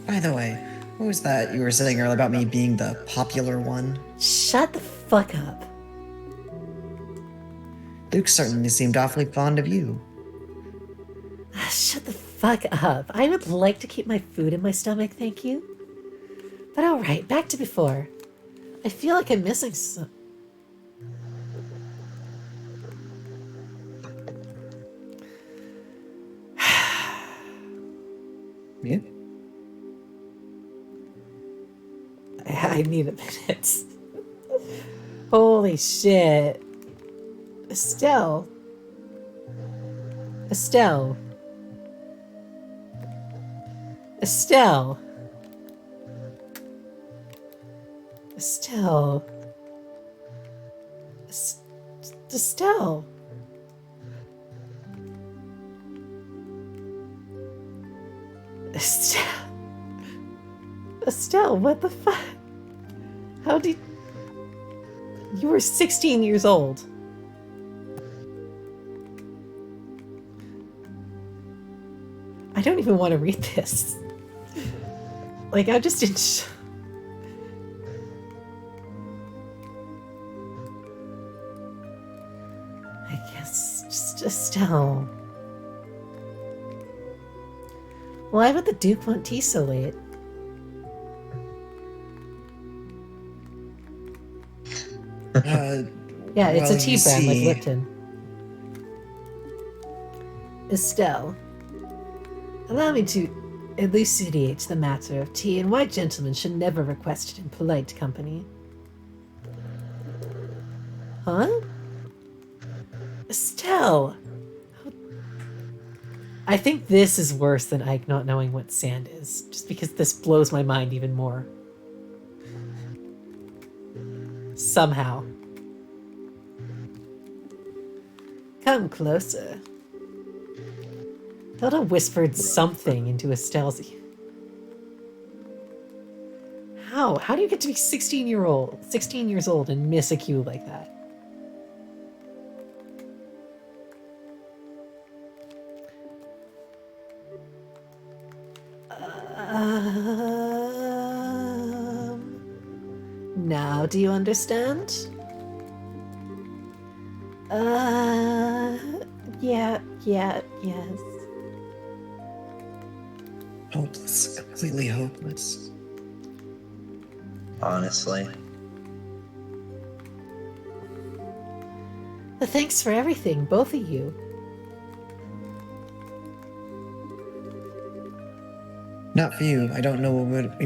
By the way, What was that you were saying earlier about me being the popular one? Shut the fuck up. Luke certainly seemed awfully fond of you. Shut the fuck up. I would like to keep my food in my stomach, thank you. But alright, back to before. I feel like I'm missing some. Yeah? I need a minute. Holy shit. Estelle. Estelle. Estelle. Estelle. Estelle. Estelle. Estelle, what the fuck? How did... You were 16 years old. I don't even want to read this. Like, I'm just in I guess just Estelle. Why would the Duke want tea so late? Yeah, it's a tea brand like Lipton. Estelle, allow me to elucidate the matter of tea and why gentlemen should never request it in polite company. Huh? Estelle! I think this is worse than Ike not knowing what sand is, just because this blows my mind even more. Somehow. Come closer. Hilda whispered something into Estelle's ear. How? How do you get to be 16 years old and miss a cue like that? Now do you understand? Yes. Hopeless. Completely hopeless. Honestly. Thanks for everything, both of you. Not for you. I don't know what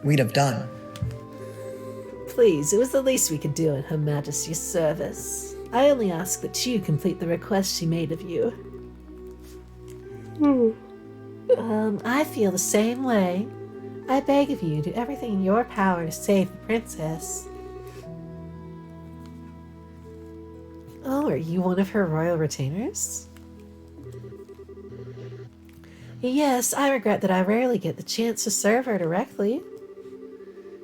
we'd have done. Please, it was the least we could do in Her Majesty's service. I only ask that you complete the request she made of you. I feel the same way. I beg of you, do everything in your power to save the princess. Oh, are you one of her royal retainers? Yes, I regret that I rarely get the chance to serve her directly.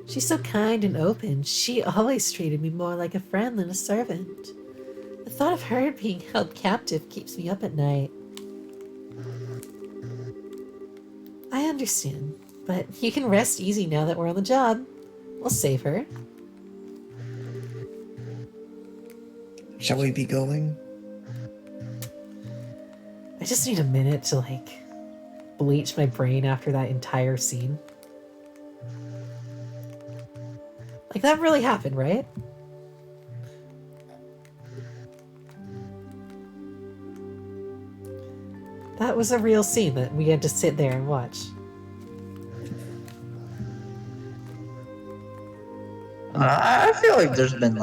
She's so kind and open. She always treated me more like a friend than a servant. The thought of her being held captive keeps me up at night. I understand, but you can rest easy now that we're on the job. We'll save her. Shall we be going? I just need a minute to, bleach my brain after that entire scene. That really happened, right? That was a real scene that we had to sit there and watch. I feel like there's been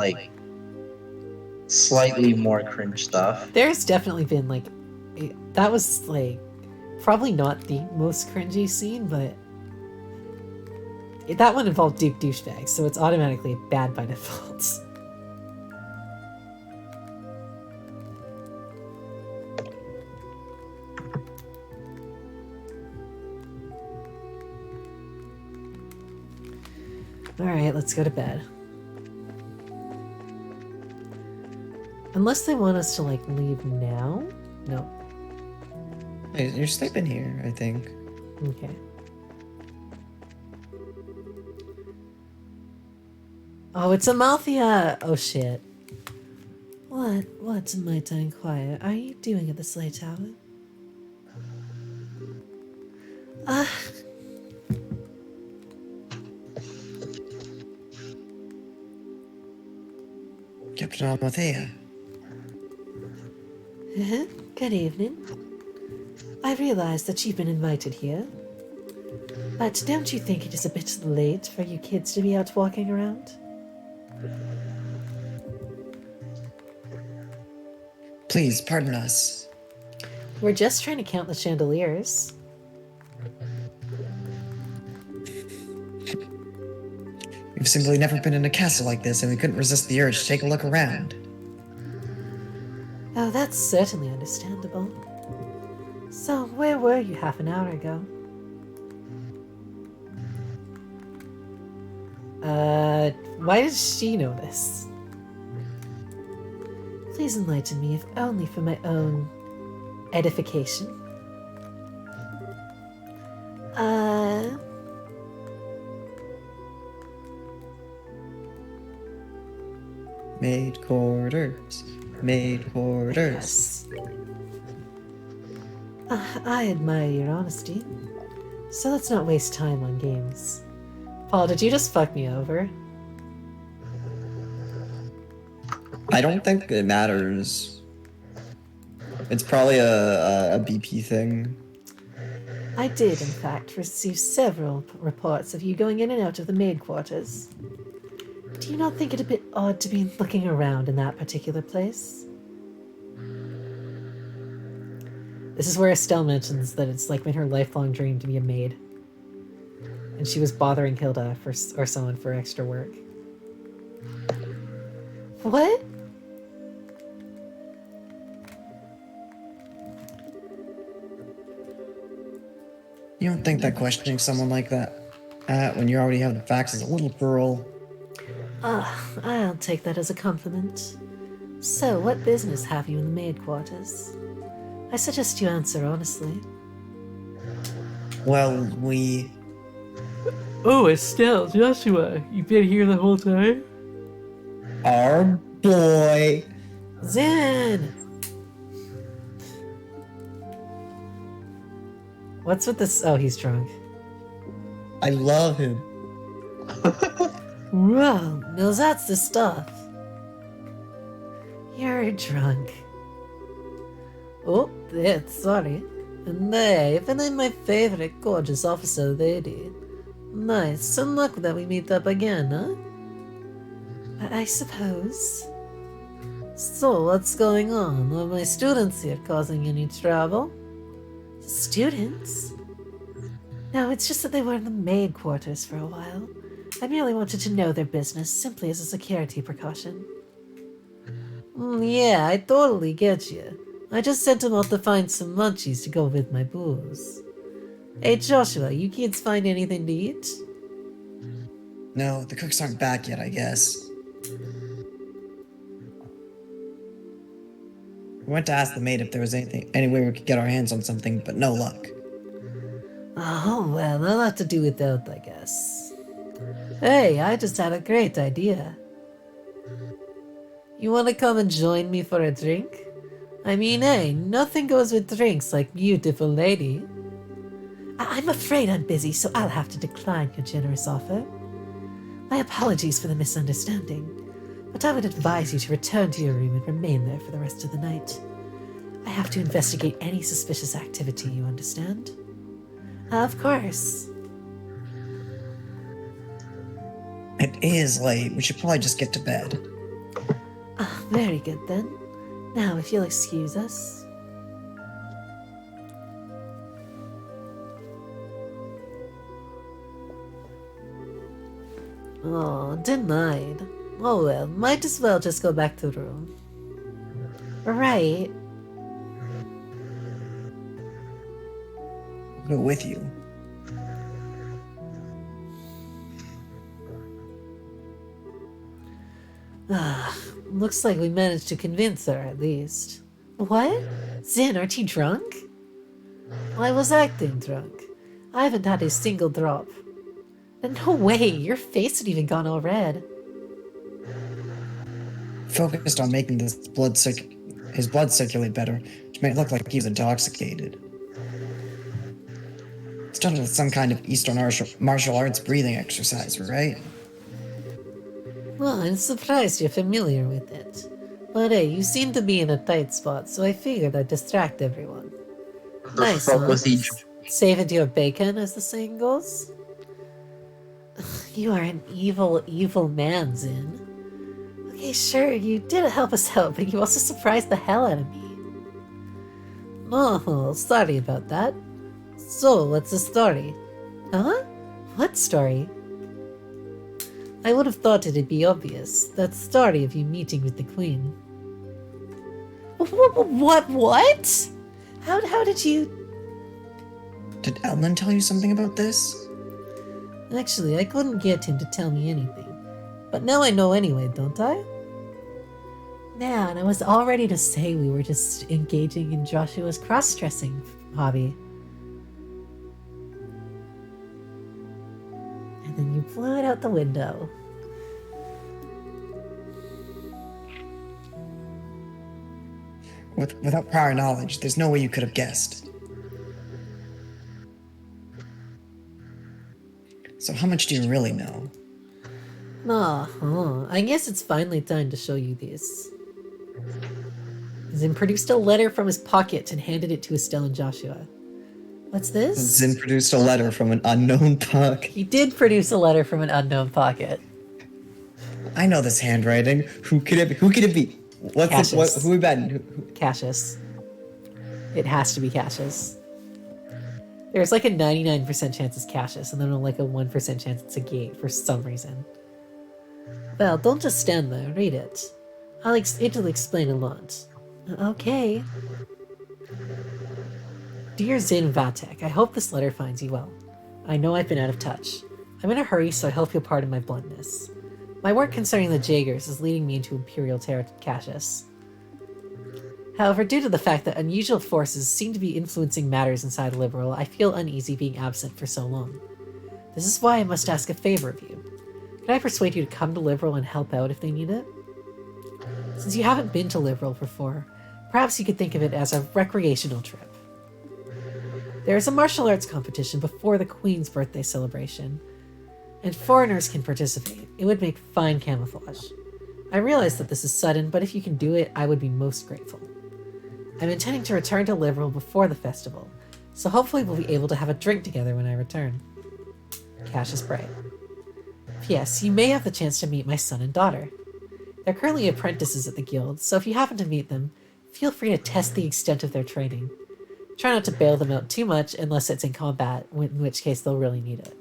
slightly more cringe stuff. There's definitely been that was probably not the most cringy scene, but that one involved Duke Douchebag, so it's automatically bad by default. Alright, let's go to bed. Unless they want us to, leave now? No. Hey, you're sleeping here, I think. Okay. Oh, it's Amalthea! Oh shit. What might I inquire? Are you doing at the Slate Tower? Captain Amalthea. Good evening. I realize that you've been invited here. But don't you think it is a bit late for you kids to be out walking around? Please, pardon us. We're just trying to count the chandeliers. We've simply never been in a castle like this, and we couldn't resist the urge to take a look around. Oh, that's certainly understandable. So, where were you half an hour ago? Why does she know this? Please enlighten me, if only for my own edification. Maid quarters. Maid quarters. Yes. I admire your honesty. So let's not waste time on games. Paul, did you just fuck me over? I don't think it matters. It's probably a BP thing. I did, in fact, receive several reports of you going in and out of the maid quarters. Do you not think it a bit odd to be looking around in that particular place? This is where Estelle mentions that it's like been her lifelong dream to be a maid. And she was bothering Hilda or someone for extra work. What? You don't think that questioning someone like that when you already have the facts is a little cruel? I'll take that as a compliment. So, what business have you in the maid quarters? I suggest you answer honestly. Well, we... Oh, Estelle, Joshua, you've been here the whole time? Our boy! Zen! What's with this? Oh, he's drunk. I love him. Whoa, no, that's the stuff. You're drunk. Oh, yeah, sorry. Nay, even I'm my favorite gorgeous officer lady. Nice, some luck that we meet up again, huh? I suppose. So, what's going on? Are my students here causing any trouble? Students? No, it's just that they were in the maid quarters for a while. I merely wanted to know their business, simply as a security precaution. Yeah, I totally get you. I just sent them out to find some munchies to go with my booze. Hey Joshua, you kids find anything to eat? No, the cooks aren't back yet, I guess. We went to ask the maid if there was any way we could get our hands on something, but no luck. Oh, well, I'll have to do without, I guess. Hey, I just had a great idea. You want to come and join me for a drink? I mean, hey, nothing goes with drinks like beautiful lady. I'm afraid I'm busy, so I'll have to decline your generous offer. My apologies for the misunderstanding, but I would advise you to return to your room and remain there for the rest of the night. I have to investigate any suspicious activity, you understand? Of course. It is late. We should probably just get to bed. Very good then. Now, if you'll excuse us. Oh, denied. Oh well, might as well just go back to the room. Right. I'll go with you. Looks like we managed to convince her, at least. What? Zin, aren't you drunk? I was acting drunk. I haven't had a single drop. And no way, your face had even gone all red. Focused on making his blood circulate better, which made it look like he was intoxicated. Started with some kind of Eastern martial arts breathing exercise, right? Well, I'm surprised you're familiar with it. But hey, you seem to be in a tight spot, so I figured I'd distract everyone. What the Nice, fuck huh? was he? Save it to your bacon, as the saying goes. You are an evil, evil man, Zin. Okay, sure, you did help us out, but you also surprised the hell out of me. Oh, sorry about that. So, what's the story? Huh? What story? I would have thought it'd be obvious. That story of you meeting with the Queen. What? How did you... Did Elman tell you something about this? Actually, I couldn't get him to tell me anything. But now I know anyway, don't I? Man, I was all ready to say we were just engaging in Joshua's cross-dressing hobby. And then you blew it out the window. Without prior knowledge, there's no way you could have guessed. So how much do you really know? I guess it's finally time to show you this. Zin produced a letter from his pocket and handed it to Estelle and Joshua. What's this? Zin produced a letter from an unknown pocket. He did produce a letter from an unknown pocket. I know this handwriting. Who could it be? Who could it be? Cassius. Who we betting? Cassius. It has to be Cassius. There's like a 99% chance it's Cassius, and then like a 1% chance it's a gate for some reason. Well, don't just stand there, read it. It'll explain a lot. Okay. Dear Zin Vatek, I hope this letter finds you well. I know I've been out of touch. I'm in a hurry, so I hope you'll pardon my bluntness. My work concerning the Jaegers is leading me into Imperial Cassius. However, due to the fact that unusual forces seem to be influencing matters inside Liberal, I feel uneasy being absent for so long. This is why I must ask a favor of you. Can I persuade you to come to Liberal and help out if they need it? Since you haven't been to Liberal before, perhaps you could think of it as a recreational trip. There is a martial arts competition before the Queen's birthday celebration, and foreigners can participate. It would make fine camouflage. I realize that this is sudden, but if you can do it, I would be most grateful. I'm intending to return to Liberal before the festival, so hopefully we'll be able to have a drink together when I return. Cassius Bright. P.S. You may have the chance to meet my son and daughter. They're currently apprentices at the guild, so if you happen to meet them, feel free to test the extent of their training. Try not to bail them out too much unless it's in combat, in which case they'll really need it.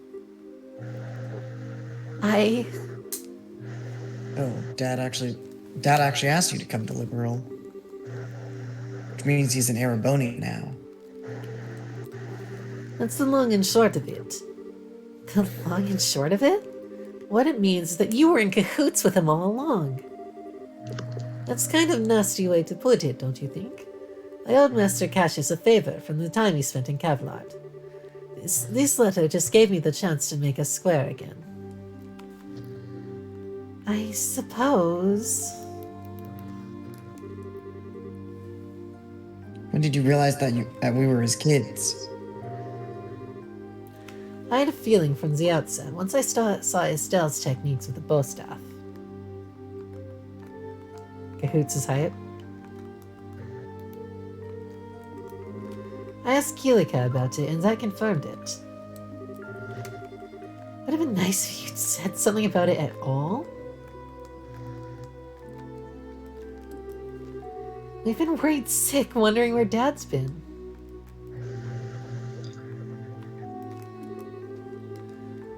Oh, Dad actually asked you to come to Liberal. Which means he's an Ereboni now. That's the long and short of it. The long and short of it? What it means is that you were in cahoots with him all along. That's kind of a nasty way to put it, don't you think? I owed Master Cassius a favor from the time he spent in Kevlar. This letter just gave me the chance to make us square again. I suppose... When did you realize that we were his kids? I had a feeling from the outset, once I saw Estelle's techniques with the bow staff. Cahoots is hype. I asked Kilika about it, and that confirmed it. Would have been nice if you'd said something about it at all. We've been worried sick, wondering where Dad's been.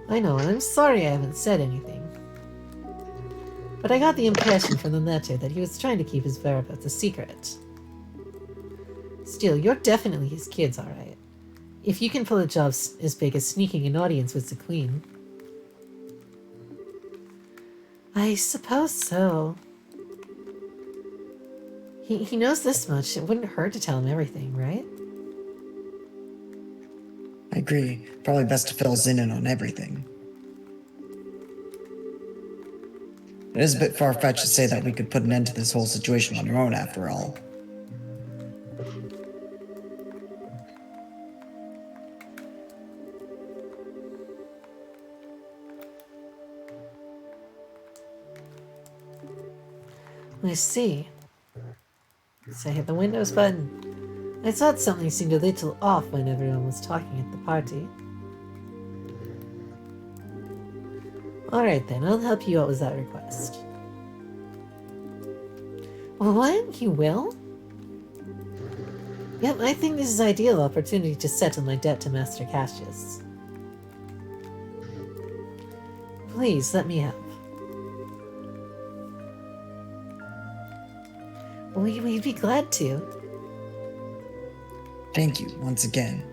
I know, and I'm sorry I haven't said anything. But I got the impression from the letter that he was trying to keep his whereabouts a secret. Still, you're definitely his kids, alright. If you can pull a job as big as sneaking an audience with the Queen. I suppose so. He knows this much. It wouldn't hurt to tell him everything, right? I agree. Probably best to fill Zin in on everything. It is a bit far-fetched to say that we could put an end to this whole situation on our own, after all. I see. So I hit the Windows button. I thought something seemed a little off when everyone was talking at the party. Alright then, I'll help you out with that request. What? You will? Yep, I think this is an ideal opportunity to settle my debt to Master Cassius. Please, let me help. We'd be glad to. Thank you, once again.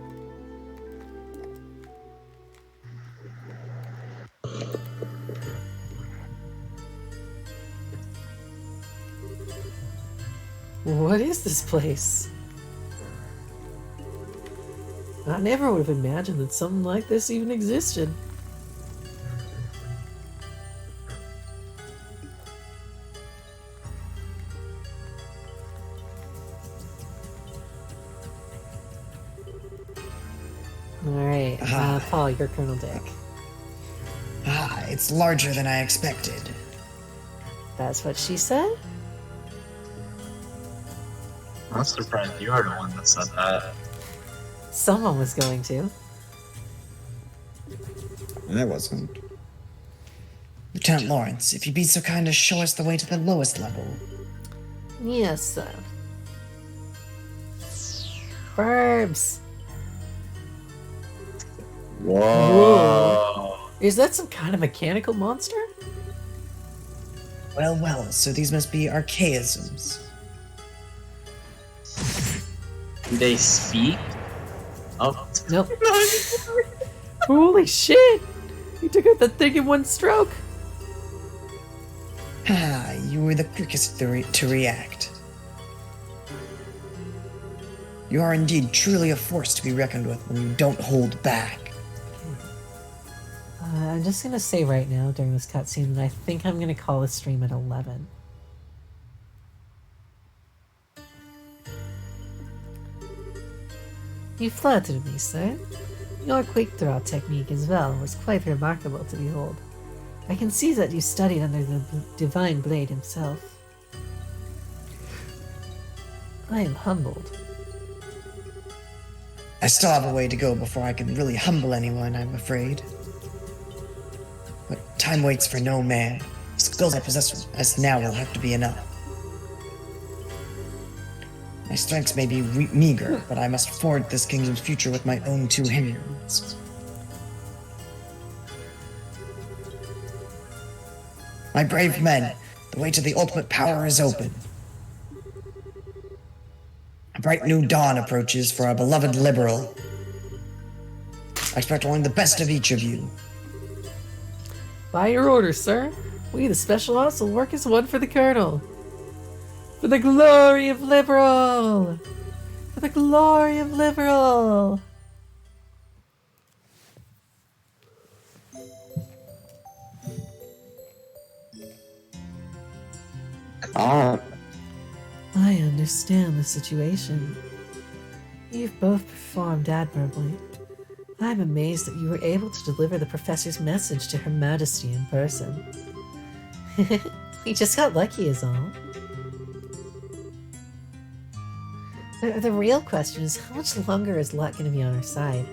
What is this place? I never would have imagined that something like this even existed. Alright, Paul, you're Colonel Dick. Ah, it's larger than I expected. That's what she said? I'm surprised you are the one that said that. Someone was going to. I wasn't. Lieutenant Lawrence, if you'd be so kind as show us the way to the lowest level. Yes, sir. Burbs! Whoa. Is that some kind of mechanical monster? Well, well, so these must be archaisms. Do they speak? Oh. Nope. Holy shit! You took out that thing in one stroke! Ah, you were the quickest to react. You are indeed truly a force to be reckoned with when you don't hold back. I'm just gonna say right now during this cutscene that I think I'm gonna call this stream at 11. You flattered me, sir. Your quick draw technique as well was quite remarkable to behold. I can see that you studied under the Divine Blade himself. I am humbled. I still have a way to go before I can really humble anyone, I'm afraid. But time waits for no man. The skills I possess as now will have to be enough. My strengths may be meager, but I must forge this kingdom's future with my own two hands. My brave men, the way to the ultimate power is open. A bright new dawn approaches for our beloved Liberal. I expect only the best of each of you. By your orders, sir. We, the Special Ops, will work as one for the Colonel. For the glory of Liberal! For the glory of Liberal! God. I understand the situation. You've both performed admirably. I'm amazed that you were able to deliver the Professor's message to Her Majesty in person. We just got lucky is all. The real question is, how much longer is luck going to be on our side?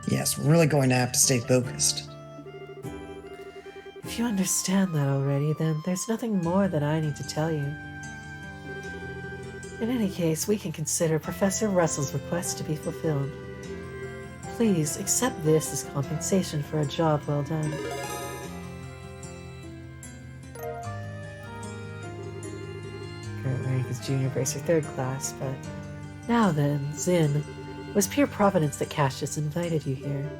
Yes, we're really going to have to stay focused. If you understand that already, then there's nothing more that I need to tell you. In any case, we can consider Professor Russell's request to be fulfilled. Please accept this as compensation for a job well done. Current rank is Junior Bracer 3rd class, but... Now then, Zin, it was pure providence that Cassius invited you here.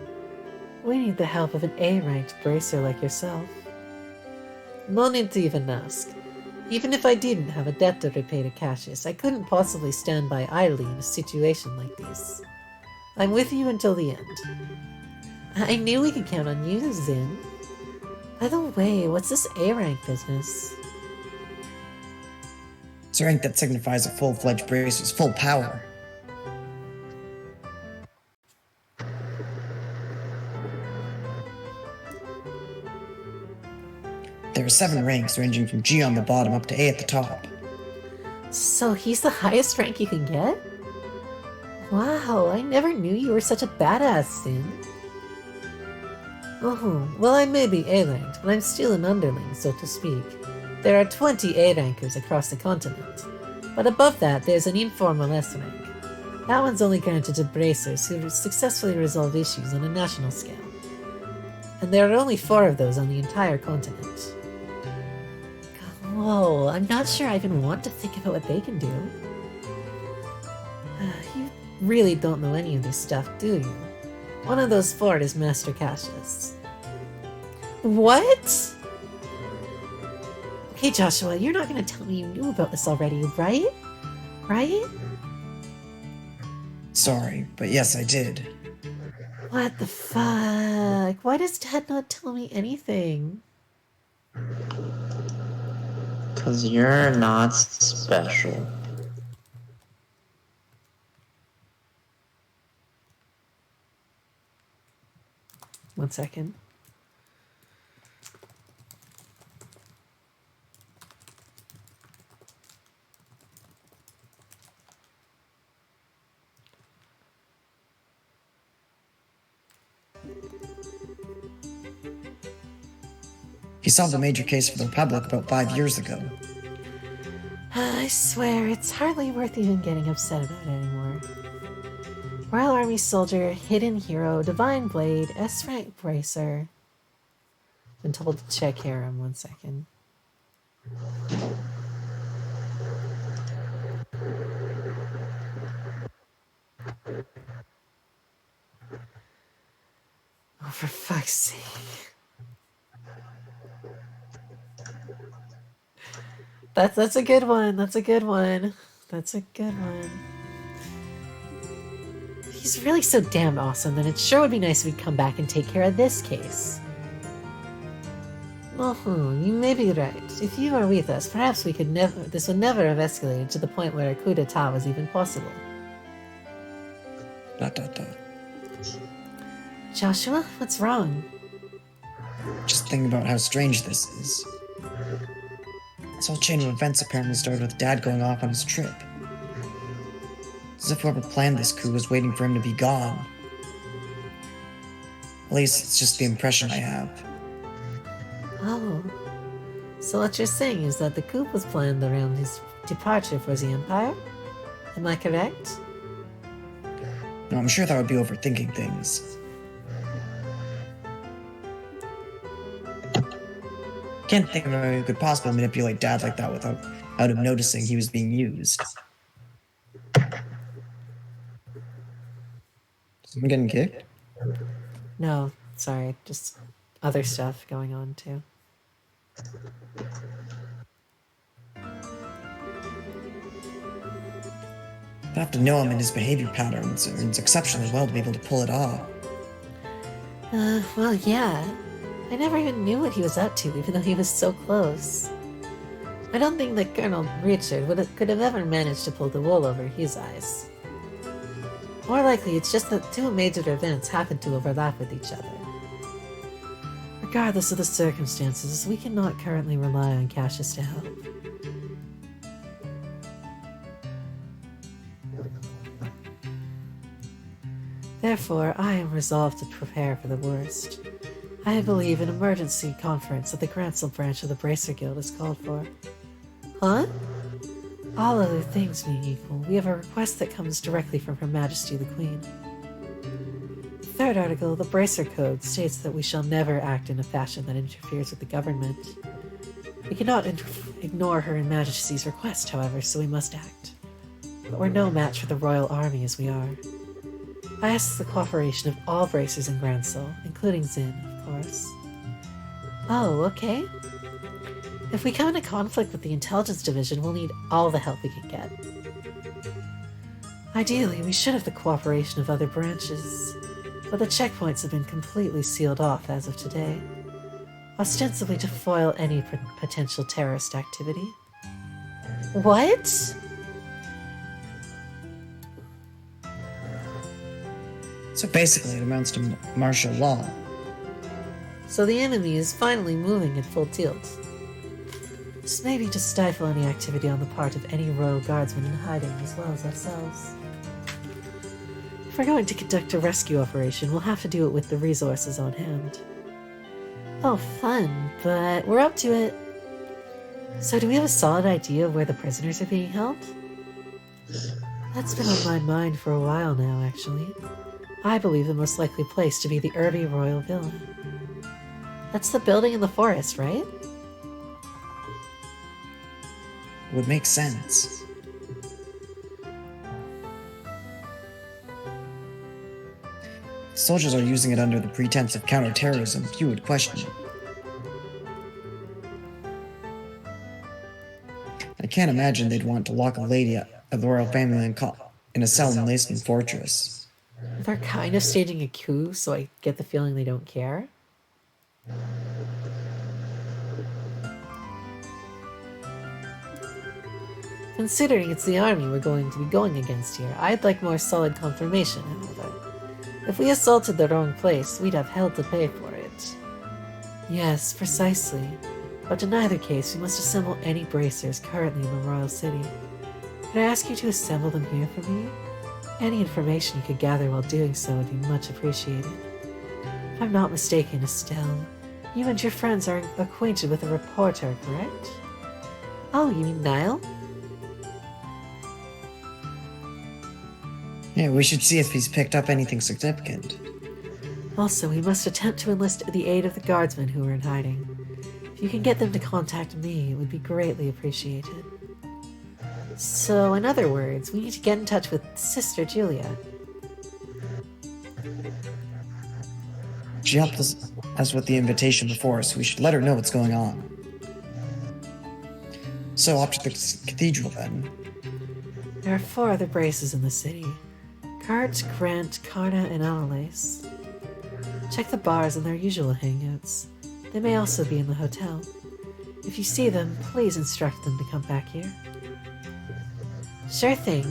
We need the help of an A-ranked bracer like yourself. No need to even ask. Even if I didn't have a debt to repay to Cassius, I couldn't possibly stand by idly in a situation like this. I'm with you until the end. I knew we could count on you, Zin. By the way, what's this A-rank business? It's a rank that signifies a full-fledged bracer's full power. There are 7 ranks ranging from G on the bottom up to A at the top. So he's the highest rank you can get? Wow, I never knew you were such a badass, Zin. Oh, well, I may be A-ranked, but I'm still an underling, so to speak. There are 20 A-rankers across the continent, but above that there's an informal S-rank. That one's only granted to bracers who successfully resolve issues on a national scale. And there are only 4 of those on the entire continent. Whoa, I'm not sure I even want to think about what they can do. You really don't know any of this stuff, do you? One of those 4 is Master Cassius. What? Okay, Joshua, you're not going to tell me you knew about this already, right? Right? Sorry, but yes, I did. What the fuck? Why does Dad not tell me anything? 'Cause you're not special. One second. He solved a major case for the Republic about 5 years ago. I swear, it's hardly worth even getting upset about it anymore. Royal Army Soldier, Hidden Hero, Divine Blade, S-Rank Bracer. Been told to check harem, 1 second. Oh, for fuck's sake. That's a good one. That's a good one. That's a good one. He's really so damn awesome that it sure would be nice if he'd come back and take care of this case. You may be right. If you are with us, perhaps we could this would never have escalated to the point where a coup d'etat was even possible. ... Joshua, what's wrong? Just think about how strange this is. This whole chain of events apparently started with Dad going off on his trip. As if whoever planned this coup was waiting for him to be gone. At least it's just the impression I have. Oh. So what you're saying is that the coup was planned around his departure for the Empire? Am I correct? No, I'm sure that would be overthinking things. Can't think of how you could possibly manipulate Dad like that without him noticing he was being used. Someone getting kicked? No, sorry, just other stuff going on too. I'd have to know him and his behavior patterns, and it's exceptionally well to be able to pull it off. Well, yeah. I never even knew what he was up to, even though he was so close. I don't think that Colonel Richard could have ever managed to pull the wool over his eyes. More likely, it's just that 2 major events happened to overlap with each other. Regardless of the circumstances, we cannot currently rely on Cassius to help. Therefore, I am resolved to prepare for the worst. I believe an emergency conference at the Grancel branch of the Bracer Guild is called for. Huh? All other things being equal, we have a request that comes directly from Her Majesty the Queen. The 3rd article of the Bracer Code states that we shall never act in a fashion that interferes with the government. We cannot ignore Her Majesty's request, however, so we must act. But we're no match for the Royal Army as we are. I ask the cooperation of all bracers in Grancel, including Zin, of course. Oh, okay. If we come into conflict with the Intelligence Division, we'll need all the help we can get. Ideally, we should have the cooperation of other branches. but the checkpoints have been completely sealed off as of today, ostensibly to foil any potential terrorist activity. What? So basically, it amounts to martial law. So the enemy is finally moving in full tilt. This may be to stifle any activity on the part of any royal guardsmen in hiding as well as ourselves. If we're going to conduct a rescue operation, we'll have to do it with the resources on hand. Oh, fun, but we're up to it. So do we have a solid idea of where the prisoners are being held? That's been on my mind for a while now, actually. I believe the most likely place to be the Irby Royal Villa. That's the building in the forest, right? Would make sense. Soldiers are using it under the pretense of counterterrorism. You would question it. I can't imagine they'd want to lock a lady of the royal family in a cell in Lacement Fortress. They're kind of staging a coup, so I get the feeling they don't care. Considering it's the army we're going to be going against here, I'd like more solid confirmation, however. If we assaulted the wrong place, we'd have hell to pay for it. Yes, precisely. But in either case, we must assemble any bracers currently in the royal city. Could I ask you to assemble them here for me? Any information you could gather while doing so would be much appreciated. If I'm not mistaken, Estelle, you and your friends are acquainted with a reporter, correct? Oh, you mean Niall? Yeah, we should see if he's picked up anything significant. Also, we must attempt to enlist the aid of the guardsmen who are in hiding. If you can get them to contact me, it would be greatly appreciated. So, in other words, we need to get in touch with Sister Julia. She helped us with the invitation before, so we should let her know what's going on. So, off to the cathedral then. There are 4 other braces in the city. Cart, Grant, Karna, and Annalise. Check the bars and their usual hangouts. They may also be in the hotel. If you see them, please instruct them to come back here. Sure thing.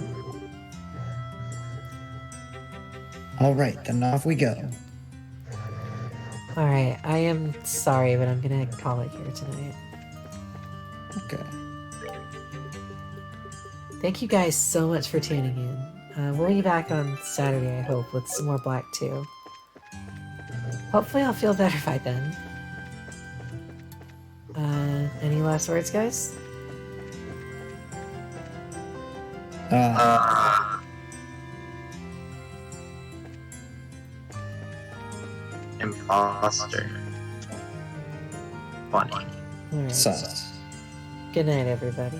Alright, then off we go. Alright, I am sorry, but I'm gonna call it here tonight. Okay. Thank you guys so much for tuning in. We'll be back on Saturday, I hope, with some more Black 2. Hopefully I'll feel better by then. Any last words, guys? Imposter. Funny. Alright. Sus. Good night, everybody.